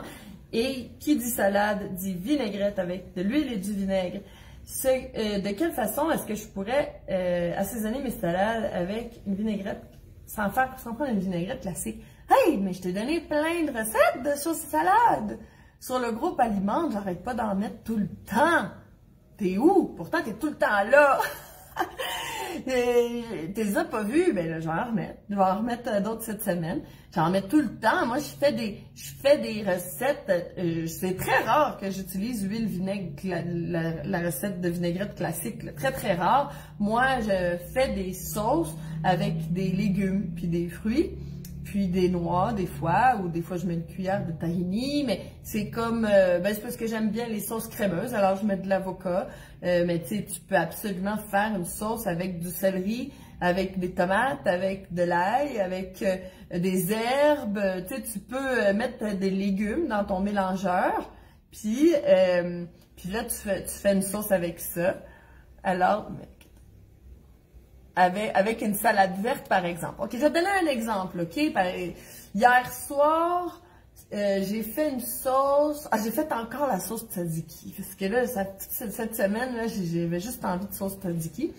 Et qui dit salade dit vinaigrette avec de l'huile et du vinaigre. De quelle façon est-ce que je pourrais assaisonner mes salades avec une vinaigrette sans prendre une vinaigrette classique? Hey, mais je t'ai donné plein de recettes de sauce salade. Sur le groupe Alimente, j'arrête pas d'en mettre tout le temps. T'es où? Pourtant, t'es tout le temps là. T'es as pas vu? Ben là, je vais en remettre. Je vais en remettre d'autres cette semaine. J'en remets tout le temps. Moi, je fais des recettes. C'est très rare que j'utilise huile vinaigre, la recette de vinaigrette classique. Là. Très, très rare. Moi, je fais des sauces avec des légumes puis des fruits. Puis des noix, des fois, ou des fois je mets une cuillère de tahini, mais c'est comme, c'est parce que j'aime bien les sauces crémeuses, alors je mets de l'avocat, mais tu sais, tu peux absolument faire une sauce avec du céleri, avec des tomates, avec de l'ail, avec des herbes, tu sais, tu peux mettre des légumes dans ton mélangeur, puis là, tu fais une sauce avec ça. Alors, avec une salade verte, par exemple. OK, je vais te donner un exemple, OK? Hier soir, j'ai fait une sauce... Ah, j'ai fait encore la sauce tzatziki. Parce que là, cette semaine, là, j'avais juste envie de sauce tzatziki.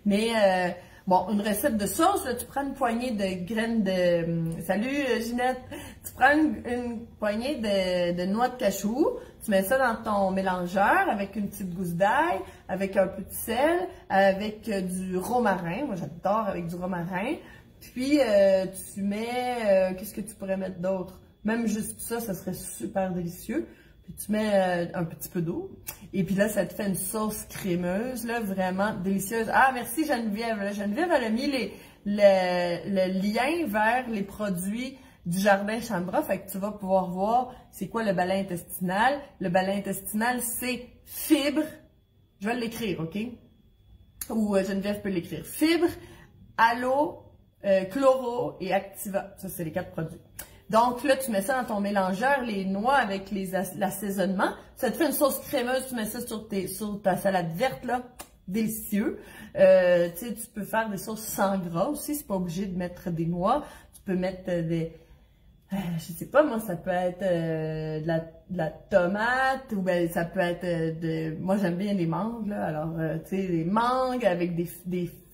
Mais, bon, une recette de sauce, là, tu prends une poignée de graines de... Salut, Ginette! Tu prends une poignée de noix de cachou, tu mets ça dans ton mélangeur avec une petite gousse d'ail, avec un peu de sel, avec du romarin. Moi, j'adore avec du romarin. Puis, tu mets... qu'est-ce que tu pourrais mettre d'autre? Même juste ça, ça serait super délicieux. Puis, tu mets un petit peu d'eau. Et puis là, ça te fait une sauce crémeuse, là, vraiment délicieuse. Ah, merci Geneviève. Là, Geneviève, elle a mis le lien vers les produits du jardin Chandra, fait que tu vas pouvoir voir c'est quoi le balai intestinal. Le balai intestinal, c'est fibres. Je vais l'écrire, OK? Ou Geneviève peut l'écrire. Fibres, aloe, chloro et activa. Ça, c'est les 4 produits. Donc là, tu mets ça dans ton mélangeur, les noix avec l'assaisonnement. Ça te fait une sauce crémeuse, tu mets ça sur ta salade verte, là. Délicieux. Tu sais, tu peux faire des sauces sans gras aussi, c'est pas obligé de mettre des noix. Tu peux mettre je sais pas, moi, ça peut être de la tomate, ou ben ça peut être moi, j'aime bien les mangues, là. Alors, tu sais, des mangues avec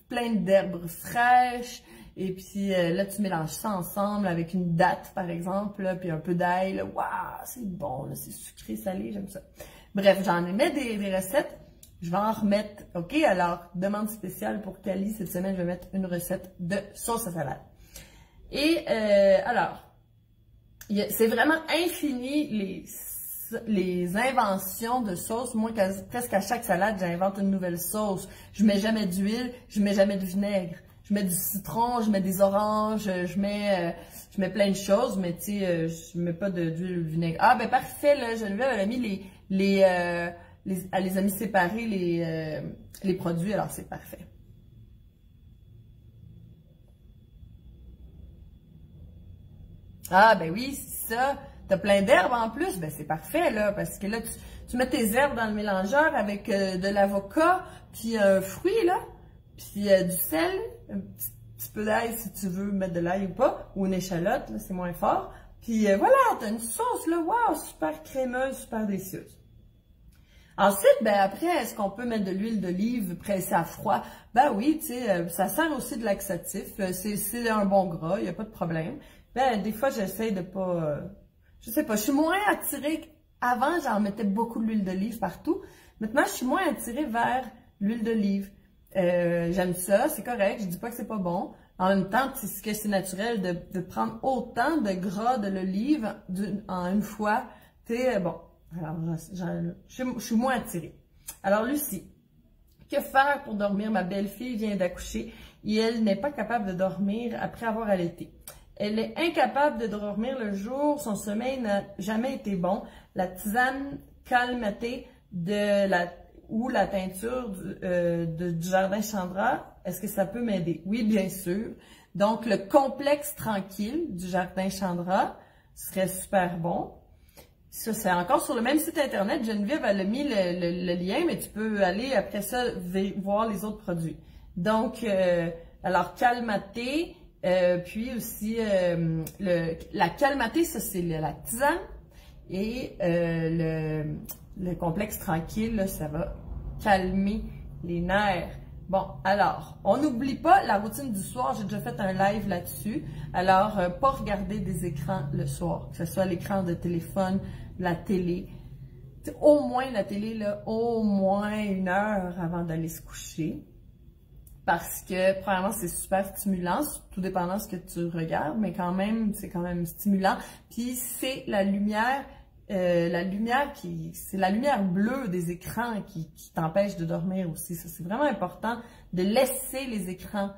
plein d'herbes fraîches. Et puis là, tu mélanges ça ensemble avec une date, par exemple, là, puis un peu d'ail, là. Waouh, c'est bon, là, c'est sucré, salé, j'aime ça. Bref, j'en ai mis des recettes. Je vais en remettre, OK? Alors, demande spéciale pour Cali. Cette semaine, je vais mettre une recette de sauce à salade. Et alors, c'est vraiment infini les inventions de sauce. Moi, presque à chaque salade, j'invente une nouvelle sauce. Je mets jamais d'huile, je mets jamais de vinaigre. Je mets du citron, je mets des oranges, je mets plein de choses, mais tu sais, je mets pas d'huile ou de vinaigre. Ah, ben parfait, là, Geneviève, elle a mis elle les a mis séparer les produits, alors c'est parfait. Ah, ben oui, c'est ça. T'as plein d'herbes en plus, ben c'est parfait, là, parce que là, tu mets tes herbes dans le mélangeur avec de l'avocat, puis un fruit, là, puis du sel, un petit peu d'ail si tu veux mettre de l'ail ou pas, ou une échalote, là, c'est moins fort. Puis voilà, t'as une sauce, là, waouh, super crémeuse, super délicieuse. Ensuite, ben après, est-ce qu'on peut mettre de l'huile d'olive pressée à froid? Ben oui, tu sais, ça sert aussi de laxatif, c'est un bon gras, il n'y a pas de problème. Ben, des fois, j'essaie de pas... je sais pas, je suis moins attirée... Avant, j'en mettais beaucoup d'huile d'olive partout. Maintenant, je suis moins attirée vers l'huile d'olive. J'aime ça, c'est correct, je dis pas que c'est pas bon. En même temps, c'est que c'est naturel de prendre autant de gras de l'olive en une fois. Tu sais, bon, alors, je suis moins attirée. Alors, Lucie, que faire pour dormir? Ma belle-fille vient d'accoucher et elle n'est pas capable de dormir après avoir allaité. Elle est incapable de dormir le jour, son sommeil n'a jamais été bon. La tisane calmatée ou la teinture du jardin Chandra, est-ce que ça peut m'aider? Oui, bien sûr. Donc, le complexe tranquille du jardin Chandra serait super bon. Ça, c'est encore sur le même site internet. Geneviève, elle a mis le lien, mais tu peux aller après ça voir les autres produits. Donc, alors, calmaté. Puis aussi, la calmatée, ça c'est la tisane. Et le complexe tranquille, là, ça va calmer les nerfs. Bon, alors, on n'oublie pas la routine du soir. J'ai déjà fait un live là-dessus. Alors, pas regarder des écrans le soir, que ce soit l'écran de téléphone, la télé. Au moins la télé, là, au moins 1 heure avant d'aller se coucher. parce que, premièrement, c'est super stimulant, tout dépendant de ce que tu regardes, mais quand même, c'est quand même stimulant. Puis c'est la lumière c'est la lumière bleue des écrans qui t'empêche de dormir aussi. Ça, c'est vraiment important de laisser les écrans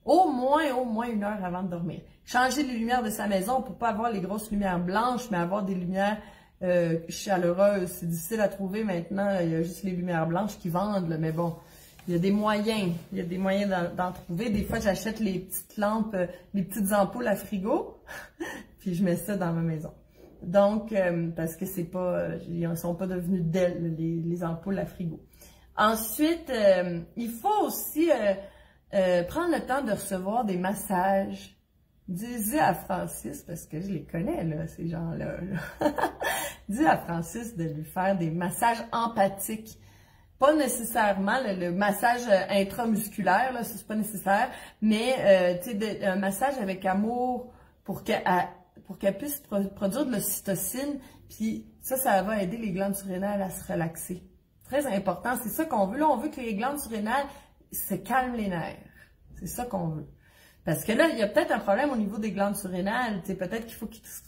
au moins 1 heure avant de dormir. Changer les lumières de sa maison pour pas avoir les grosses lumières blanches, mais avoir des lumières chaleureuses. C'est difficile à trouver maintenant. Il y a juste les lumières blanches qui vendent, là, mais bon. Il y a des moyens d'en trouver. Des fois, j'achète les petites lampes, les petites ampoules à frigo, puis je mets ça dans ma maison. Donc, parce que c'est pas, ils sont pas devenus d'ailes, les ampoules à frigo. Ensuite, il faut aussi prendre le temps de recevoir des massages. Dis à Francis, parce que je les connais, là, ces gens-là. Dis à Francis de lui faire des massages empathiques. Pas nécessairement le massage intramusculaire, là, c'est pas nécessaire, mais tu sais, un massage avec amour pour qu'elle puisse produire de l'ocytocine, puis ça va aider les glandes surrénales à se relaxer. Très important, c'est ça qu'on veut. Là, on veut que les glandes surrénales se calment les nerfs. C'est ça qu'on veut. Parce que là, il y a peut-être un problème au niveau des glandes surrénales. Tu sais, peut-être qu'il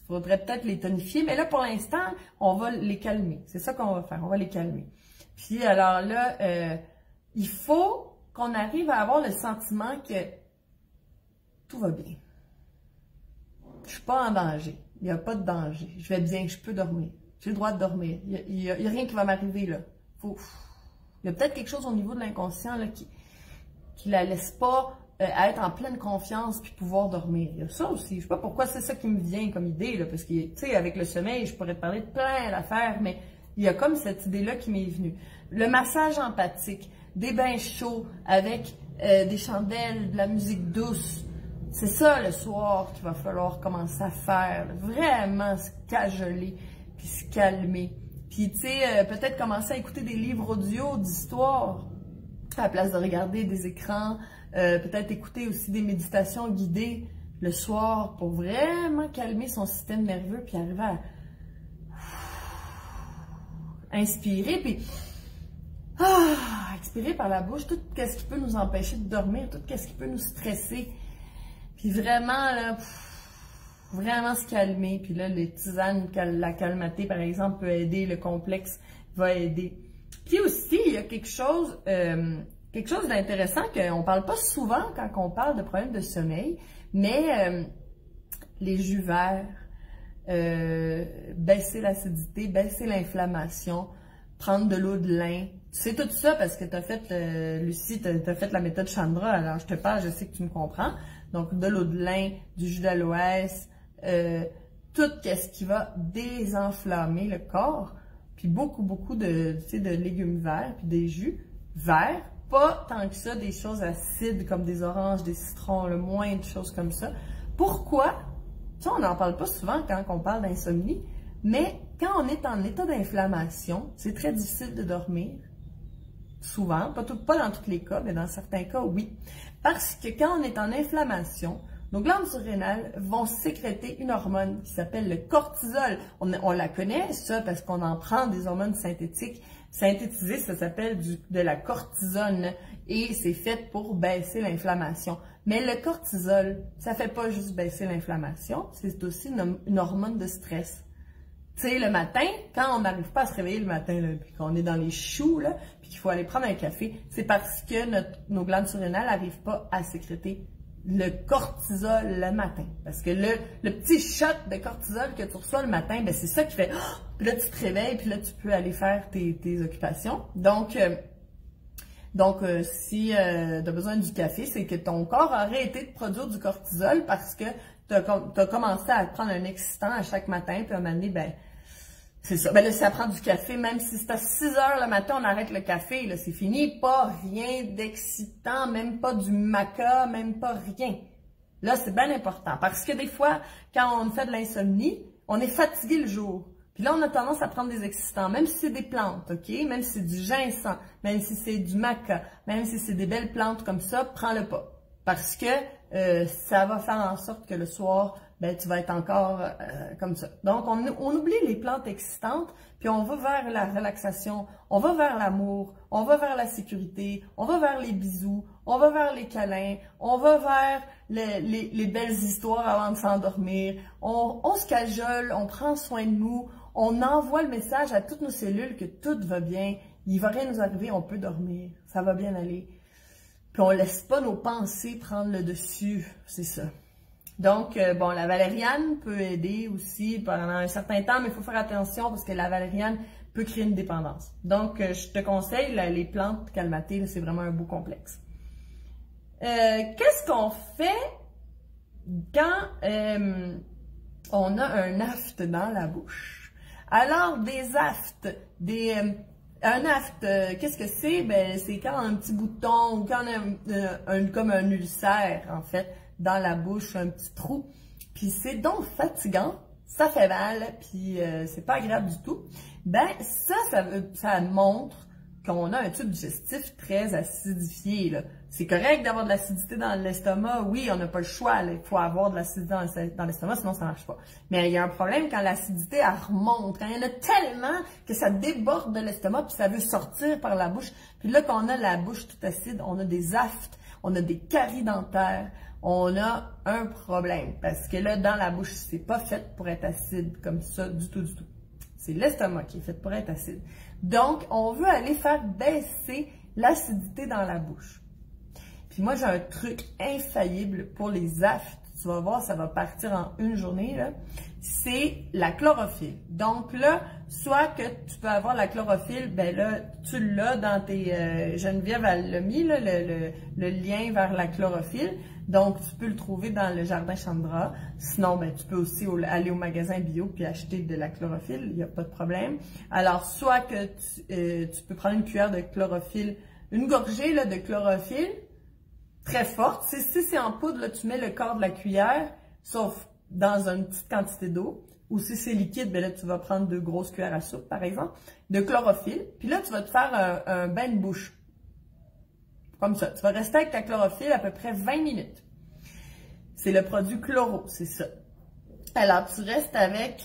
faudrait peut-être les tonifier, mais là, pour l'instant, on va les calmer. C'est ça qu'on va faire, on va les calmer. Puis alors là, il faut qu'on arrive à avoir le sentiment que tout va bien. Je suis pas en danger. Il n'y a pas de danger. Je vais bien, je peux dormir. J'ai le droit de dormir. Il y a rien qui va m'arriver là. Il y a peut-être quelque chose au niveau de l'inconscient là qui la laisse pas être en pleine confiance puis pouvoir dormir. Il y a ça aussi. Je sais pas pourquoi c'est ça qui me vient comme idée là, parce que tu sais, avec le sommeil, je pourrais te parler de plein d'affaires, mais il y a comme cette idée-là qui m'est venue. Le massage empathique, des bains chauds avec des chandelles, de la musique douce. C'est ça le soir qu'il va falloir commencer à faire. Là. Vraiment se cajoler, puis se calmer. Puis tu sais, peut-être commencer à écouter des livres audio d'histoire à la place de regarder des écrans. Peut-être écouter aussi des méditations guidées le soir pour vraiment calmer son système nerveux puis arriver à inspirer, puis expirer par la bouche tout ce qui peut nous empêcher de dormir, tout ce qui peut nous stresser. Puis vraiment, là, vraiment se calmer. Puis là, les tisanes, la calmaté, par exemple, peut aider. Le complexe va aider. Puis aussi, il y a quelque chose d'intéressant qu'on parle pas souvent quand on parle de problèmes de sommeil, mais les jus verts, baisser l'acidité, baisser l'inflammation, prendre de l'eau de lin. Tu sais tout ça parce que tu as fait, Lucie, tu as fait la méthode Chandra, alors je te parle, je sais que tu me comprends. Donc, de l'eau de lin, du jus d'aloès, tout ce qui va désenflammer le corps, puis beaucoup de légumes verts, puis des jus verts, pas tant que ça des choses acides comme des oranges, des citrons, le moins de choses comme ça. Pourquoi? Ça, on n'en parle pas souvent quand on parle d'insomnie, mais quand on est en état d'inflammation, c'est très difficile de dormir. Souvent, pas dans tous les cas, mais dans certains cas, oui. Parce que quand on est en inflammation, nos glandes surrénales vont sécréter une hormone qui s'appelle le cortisol. On la connaît, ça, parce qu'on en prend des hormones synthétiques. Synthétisées, ça s'appelle de la cortisone et c'est fait pour baisser l'inflammation. Mais le cortisol, ça fait pas juste baisser l'inflammation, c'est aussi une hormone de stress. Tu sais, le matin, quand on n'arrive pas à se réveiller le matin, là, puis qu'on est dans les choux, là, puis qu'il faut aller prendre un café, c'est parce que nos glandes surrénales n'arrivent pas à sécréter le cortisol le matin. Parce que le petit shot de cortisol que tu reçois le matin, ben c'est ça qui fait puis là, tu te réveilles, puis là, tu peux aller faire tes occupations. Donc si tu as besoin du café, c'est que ton corps a arrêté de produire du cortisol parce que tu as commencé à prendre un excitant à chaque matin, puis à un moment donné, ben, c'est ça. Ben là, ça prend du café, même si c'est à 6 heures le matin, on arrête le café, là, c'est fini. Pas rien d'excitant, même pas du maca, même pas rien. Là, c'est bien important. Parce que des fois, quand on fait de l'insomnie, on est fatigué le jour. Puis là, on a tendance à prendre des excitants, même si c'est des plantes, OK? Même si c'est du ginseng, même si c'est du maca, même si c'est des belles plantes comme ça, prends-le pas. Parce que ça va faire en sorte que le soir, ben tu vas être encore comme ça. Donc, on oublie les plantes excitantes, puis on va vers la relaxation, on va vers l'amour, on va vers la sécurité, on va vers les bisous, on va vers les câlins, on va vers les belles histoires avant de s'endormir, on se cajole, on prend soin de nous, on envoie le message à toutes nos cellules que tout va bien, il va rien nous arriver, on peut dormir, ça va bien aller. Puis on laisse pas nos pensées prendre le dessus, c'est ça. Donc, bon, la valériane peut aider aussi pendant un certain temps, mais il faut faire attention parce que la valériane peut créer une dépendance. Donc, je te conseille les plantes calmatées, c'est vraiment un beau complexe. Qu'est-ce qu'on fait quand on a un aft dans la bouche? Alors, des aftes, un aft, qu'est-ce que c'est? Ben, c'est quand on a un petit bouton ou quand on a comme un ulcère, en fait, dans la bouche, un petit trou. Puis c'est donc fatigant, ça fait mal, puis c'est pas agréable du tout. Ben, ça montre qu'on a un tube digestif très acidifié, là. C'est correct d'avoir de l'acidité dans l'estomac. Oui, on n'a pas le choix. Là. Il faut avoir de l'acidité dans l'estomac, sinon ça ne marche pas. Mais il y a un problème quand l'acidité, elle remonte. Quand il y en a tellement que ça déborde de l'estomac, puis ça veut sortir par la bouche. Puis là, quand on a la bouche toute acide, on a des aftes, on a des caries dentaires, on a un problème. Parce que là, dans la bouche, c'est pas fait pour être acide comme ça du tout, du tout. C'est l'estomac qui est fait pour être acide. Donc, on veut aller faire baisser l'acidité dans la bouche. Puis moi, j'ai un truc infaillible pour les aftes. Tu vas voir, ça va partir en une journée, là. C'est la chlorophylle. Donc là, soit que tu peux avoir la chlorophylle, ben là, tu l'as dans tes... Geneviève, elle l'a mis, là, le lien vers la chlorophylle. Donc, tu peux le trouver dans le jardin Chandra. Sinon, ben, tu peux aussi aller au magasin bio puis acheter de la chlorophylle. Il n'y a pas de problème. Alors, soit que tu peux prendre une cuillère de chlorophylle, une gorgée là, de chlorophylle, très forte. Si c'est en poudre, là, tu mets le quart de la cuillère, sauf dans une petite quantité d'eau. Ou si c'est liquide, ben là, tu vas prendre 2 grosses cuillères à soupe, par exemple, de chlorophylle. Puis là, tu vas te faire un bain de bouche. Comme ça. Tu vas rester avec ta chlorophylle à peu près 20 minutes. C'est le produit chloro, c'est ça. Alors, tu restes avec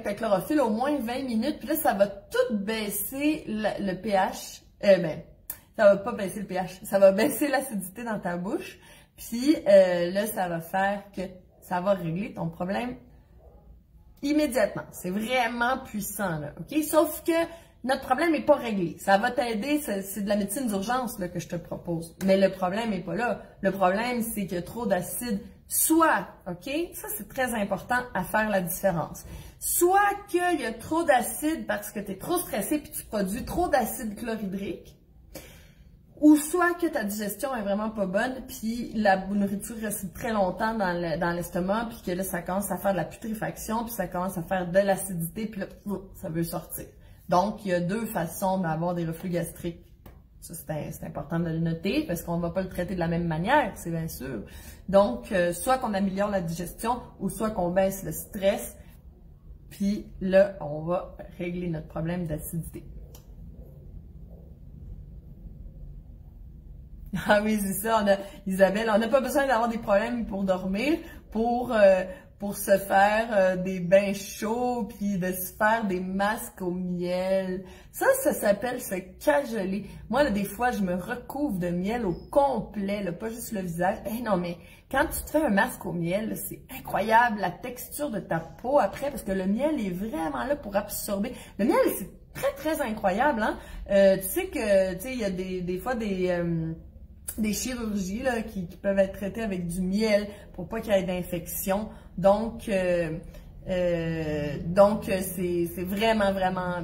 ta chlorophylle au moins 20 minutes. Puis là, ça va tout baisser le pH. Ça va pas baisser le pH, ça va baisser l'acidité dans ta bouche, puis là, ça va faire que ça va régler ton problème immédiatement. C'est vraiment puissant, là, OK? Sauf que notre problème n'est pas réglé. Ça va t'aider, c'est de la médecine d'urgence là, que je te propose. Mais le problème n'est pas là. Le problème, c'est qu'il y a trop d'acide. Soit, OK? Ça, c'est très important à faire la différence. Soit qu'il y a trop d'acide parce que tu es trop stressé puis tu produis trop d'acide chlorhydrique. Ou soit que ta digestion est vraiment pas bonne, puis la nourriture reste très longtemps dans l'estomac, puis que là, ça commence à faire de la putréfaction, puis ça commence à faire de l'acidité, puis là, ça veut sortir. Donc, il y a 2 façons d'avoir des reflux gastriques. Ça, c'est important de le noter, parce qu'on ne va pas le traiter de la même manière, c'est bien sûr. Donc, soit qu'on améliore la digestion, ou soit qu'on baisse le stress, puis là, on va régler notre problème d'acidité. Ah oui, c'est ça, Isabelle, on n'a pas besoin d'avoir des problèmes pour dormir, pour se faire des bains chauds, puis de se faire des masques au miel. Ça s'appelle se cajoler. Moi, là, des fois, je me recouvre de miel au complet, là, pas juste le visage. Non, mais quand tu te fais un masque au miel, c'est incroyable, la texture de ta peau après, parce que le miel est vraiment là pour absorber. Le miel, c'est très, très incroyable, hein. Tu sais, il y a des fois des chirurgies là, qui peuvent être traitées avec du miel pour pas qu'il y ait d'infection. Donc c'est vraiment, vraiment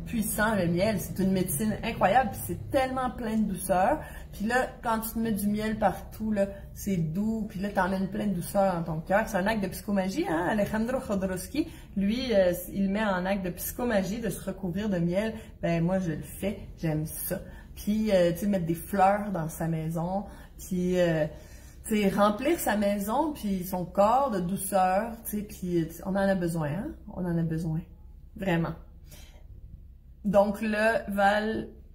puissant le miel. C'est une médecine incroyable, puis c'est tellement plein de douceur. Puis là, quand tu te mets du miel partout, là, c'est doux, puis là, tu emmènes plein de douceur dans ton cœur. C'est un acte de psychomagie, hein? Alejandro Jodorowsky, lui, il met en acte de psychomagie de se recouvrir de miel. Ben moi, je le fais, j'aime ça. Puis, tu sais, mettre des fleurs dans sa maison, puis, tu sais, remplir sa maison, puis son corps de douceur, tu sais, puis on en a besoin, hein? On en a besoin, vraiment. Donc là,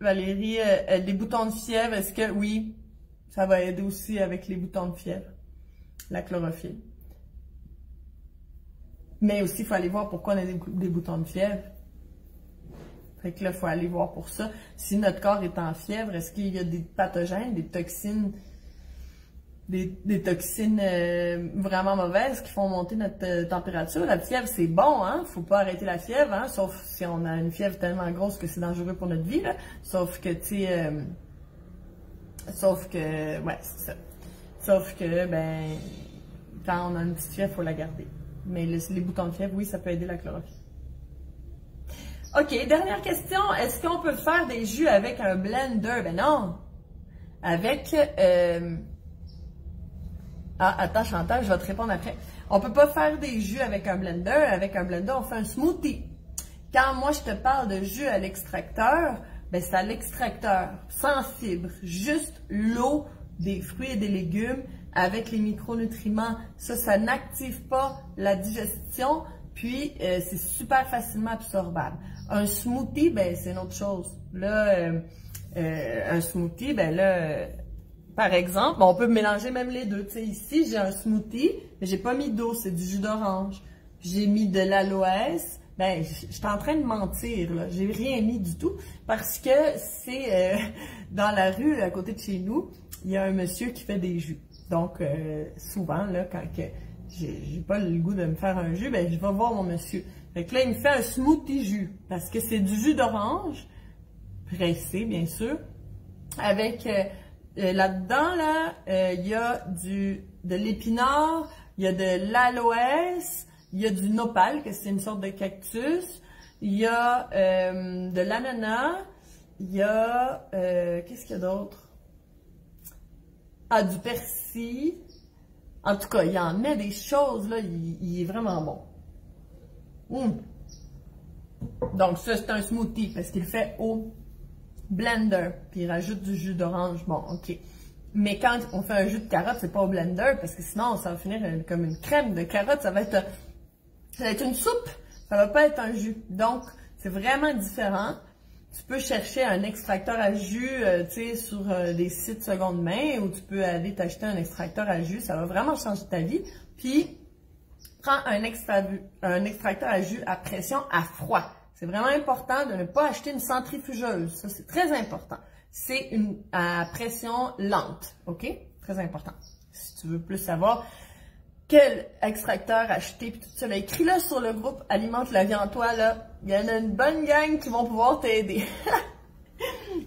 Valérie, des boutons de fièvre, est-ce que, oui, ça va aider aussi avec les boutons de fièvre. la chlorophylle. Mais aussi, il faut aller voir pourquoi on a des boutons de fièvre. Fait que là, il faut aller voir pour ça. Si notre corps est en fièvre, est-ce qu'il y a des pathogènes, des toxines vraiment mauvaises qui font monter notre température? La fièvre, c'est bon, hein? Faut pas arrêter la fièvre, hein? Sauf si on a une fièvre tellement grosse que c'est dangereux pour notre vie, là. Sauf que, tu sais... ouais, c'est ça. Sauf que, ben... Quand on a une petite fièvre, il faut la garder. Mais les boutons de fièvre, oui, ça peut aider la chlorophylle. OK, dernière question. Est-ce qu'on peut faire des jus avec un blender? Ben non! Avec... Ah, attends, Chantal, je vais te répondre après. On peut pas faire des jus avec un blender. Avec un blender, on fait un smoothie. Quand moi, je te parle de jus à l'extracteur, ben c'est à l'extracteur, sans fibres, juste l'eau, des fruits et des légumes avec les micronutriments. Ça n'active pas la digestion, puis c'est super facilement absorbable. Un smoothie, ben c'est une autre chose. Là, un smoothie, ben là, par exemple, on peut mélanger même les deux. Tu sais, ici, j'ai un smoothie, mais j'ai pas mis d'eau, c'est du jus d'orange. J'ai mis de l'aloès. Ben, je suis en train de mentir, là. J'ai rien mis du tout parce que c'est dans la rue, à côté de chez nous, il y a un monsieur qui fait des jus. Donc, souvent, là, quand j'ai pas le goût de me faire un jus, ben, je vais voir mon monsieur. Fait que là, il me fait un smoothie jus parce que c'est du jus d'orange, pressé, bien sûr, avec... là-dedans, là, il y a de l'épinard, il y a de l'aloès, il y a du nopal, que c'est une sorte de cactus, il y a de l'ananas, il y a, qu'est-ce qu'il y a d'autre? Ah, du persil. En tout cas, il en met des choses, là, il est vraiment bon. Donc ça, c'est un smoothie, parce qu'il fait au blender, puis il rajoute du jus d'orange. Bon, ok. Mais quand on fait un jus de carotte, c'est pas au blender, parce que sinon, ça va finir comme une crème de carotte. Ça va être une soupe. Ça va pas être un jus. Donc, c'est vraiment différent. Tu peux chercher un extracteur à jus, tu sais, sur des sites seconde main, ou tu peux aller t'acheter un extracteur à jus. Ça va vraiment changer ta vie. Puis, prends un extracteur à jus à pression à froid. C'est vraiment important de ne pas acheter une centrifugeuse. Ça, c'est très important. C'est une à pression lente. OK? Très important. Si tu veux plus savoir quel extracteur acheter, puis tout ça, ben, écris-le sur le groupe Alimente la vie en toi, là. Il y en a une bonne gang qui vont pouvoir t'aider.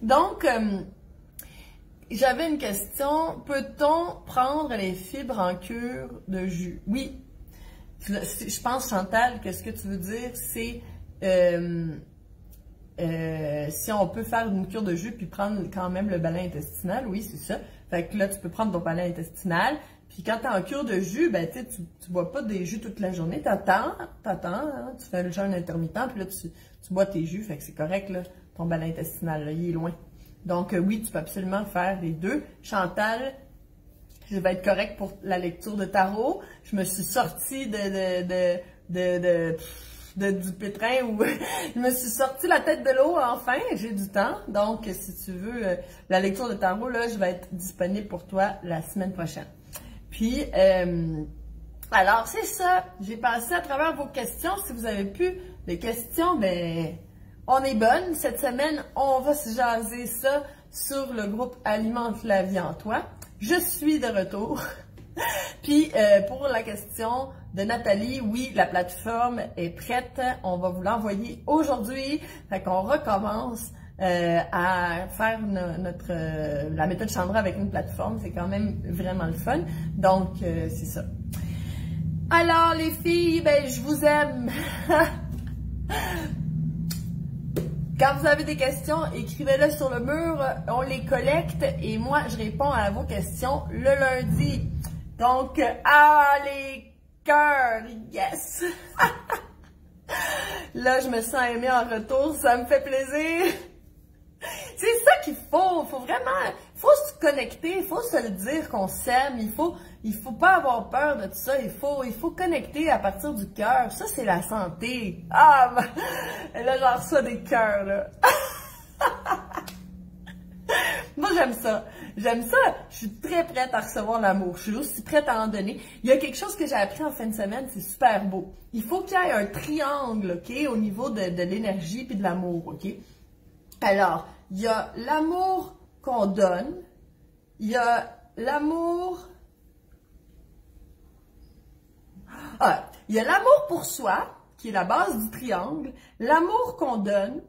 Donc, j'avais une question. Peut-on prendre les fibres en cure de jus? Oui. Je pense, Chantal, que ce que tu veux dire, c'est si on peut faire une cure de jus puis prendre quand même le balai intestinal, oui, c'est ça. Fait que là, tu peux prendre ton balai intestinal. Puis quand tu es en cure de jus, ben tu bois pas des jus toute la journée. T'attends, hein, tu fais le jeûne intermittent, puis là, tu bois tes jus. Fait que c'est correct, là, ton balai intestinal, là, il est loin. Donc, oui, tu peux absolument faire les deux. Chantal, je vais être correcte pour la lecture de tarot. Je me suis sortie du pétrin où je me suis sortie la tête de l'eau, enfin, j'ai du temps. Donc, si tu veux la lecture de tarot, là, je vais être disponible pour toi la semaine prochaine. Puis, alors, c'est ça. J'ai passé à travers vos questions. Si vous avez plus de questions, ben, on est bonne. Cette semaine, on va se jaser ça sur le groupe Alimente la vie en toi. Je suis de retour. Puis, pour la question de Nathalie, oui, la plateforme est prête. On va vous l'envoyer aujourd'hui. Fait qu'on recommence à faire la méthode Chandra avec une plateforme. C'est quand même vraiment le fun. Donc, c'est ça. Alors, les filles, ben, je vous aime. Quand vous avez des questions, écrivez-les sur le mur. On les collecte et moi, je réponds à vos questions le lundi. Donc, les cœurs, yes! Là, je me sens aimée en retour, ça me fait plaisir. C'est ça qu'il faut vraiment, faut se connecter, il faut se le dire qu'on s'aime, il faut pas avoir peur de tout ça, il faut connecter à partir du cœur, ça c'est la santé. Ah, ben, là j'en reçois des cœurs, là. Moi j'aime ça, j'aime ça. Je suis très prête à recevoir l'amour. Je suis aussi prête à en donner. Il y a quelque chose que j'ai appris en fin de semaine, c'est super beau. Il faut qu'il y ait un triangle, OK, au niveau de l'énergie puis de l'amour, OK? Alors, il y a l'amour qu'on donne, il y a l'amour... il y a l'amour pour soi, qui est la base du triangle, l'amour qu'on donne,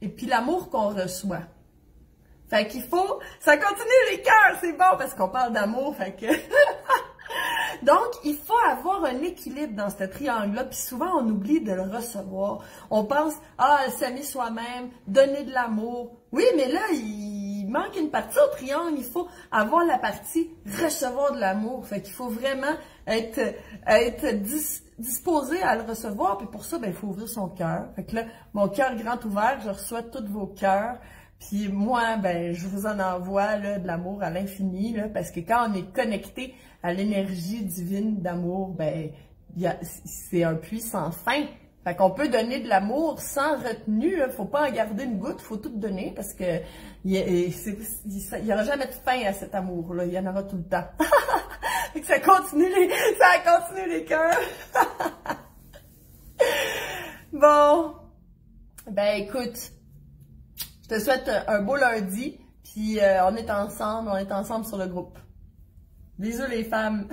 et puis l'amour qu'on reçoit. Fait qu'il faut... Ça continue les cœurs, c'est bon, parce qu'on parle d'amour, fait que... Donc, il faut avoir un équilibre dans ce triangle-là, puis souvent, on oublie de le recevoir. On pense, s'aimer soi-même, donner de l'amour. Oui, mais là, il manque une partie au triangle. Il faut avoir la partie recevoir de l'amour. Fait qu'il faut vraiment être disposé à le recevoir, puis pour ça, ben, il faut ouvrir son cœur. Fait que là, mon cœur grand ouvert, je reçois tous vos cœurs. Puis moi, ben, je vous en envoie là, de l'amour à l'infini, là, parce que quand on est connecté à l'énergie divine d'amour, ben, c'est un puits sans fin. Fait qu'on peut donner de l'amour sans retenue. Il ne faut pas en garder une goutte, il faut tout donner parce que il y aura jamais de fin à cet amour-là. Il y en aura tout le temps. Fait que ça continue les cœurs. Bon, ben écoute. Je te souhaite un beau lundi, puis on est ensemble sur le groupe. Bisous les femmes!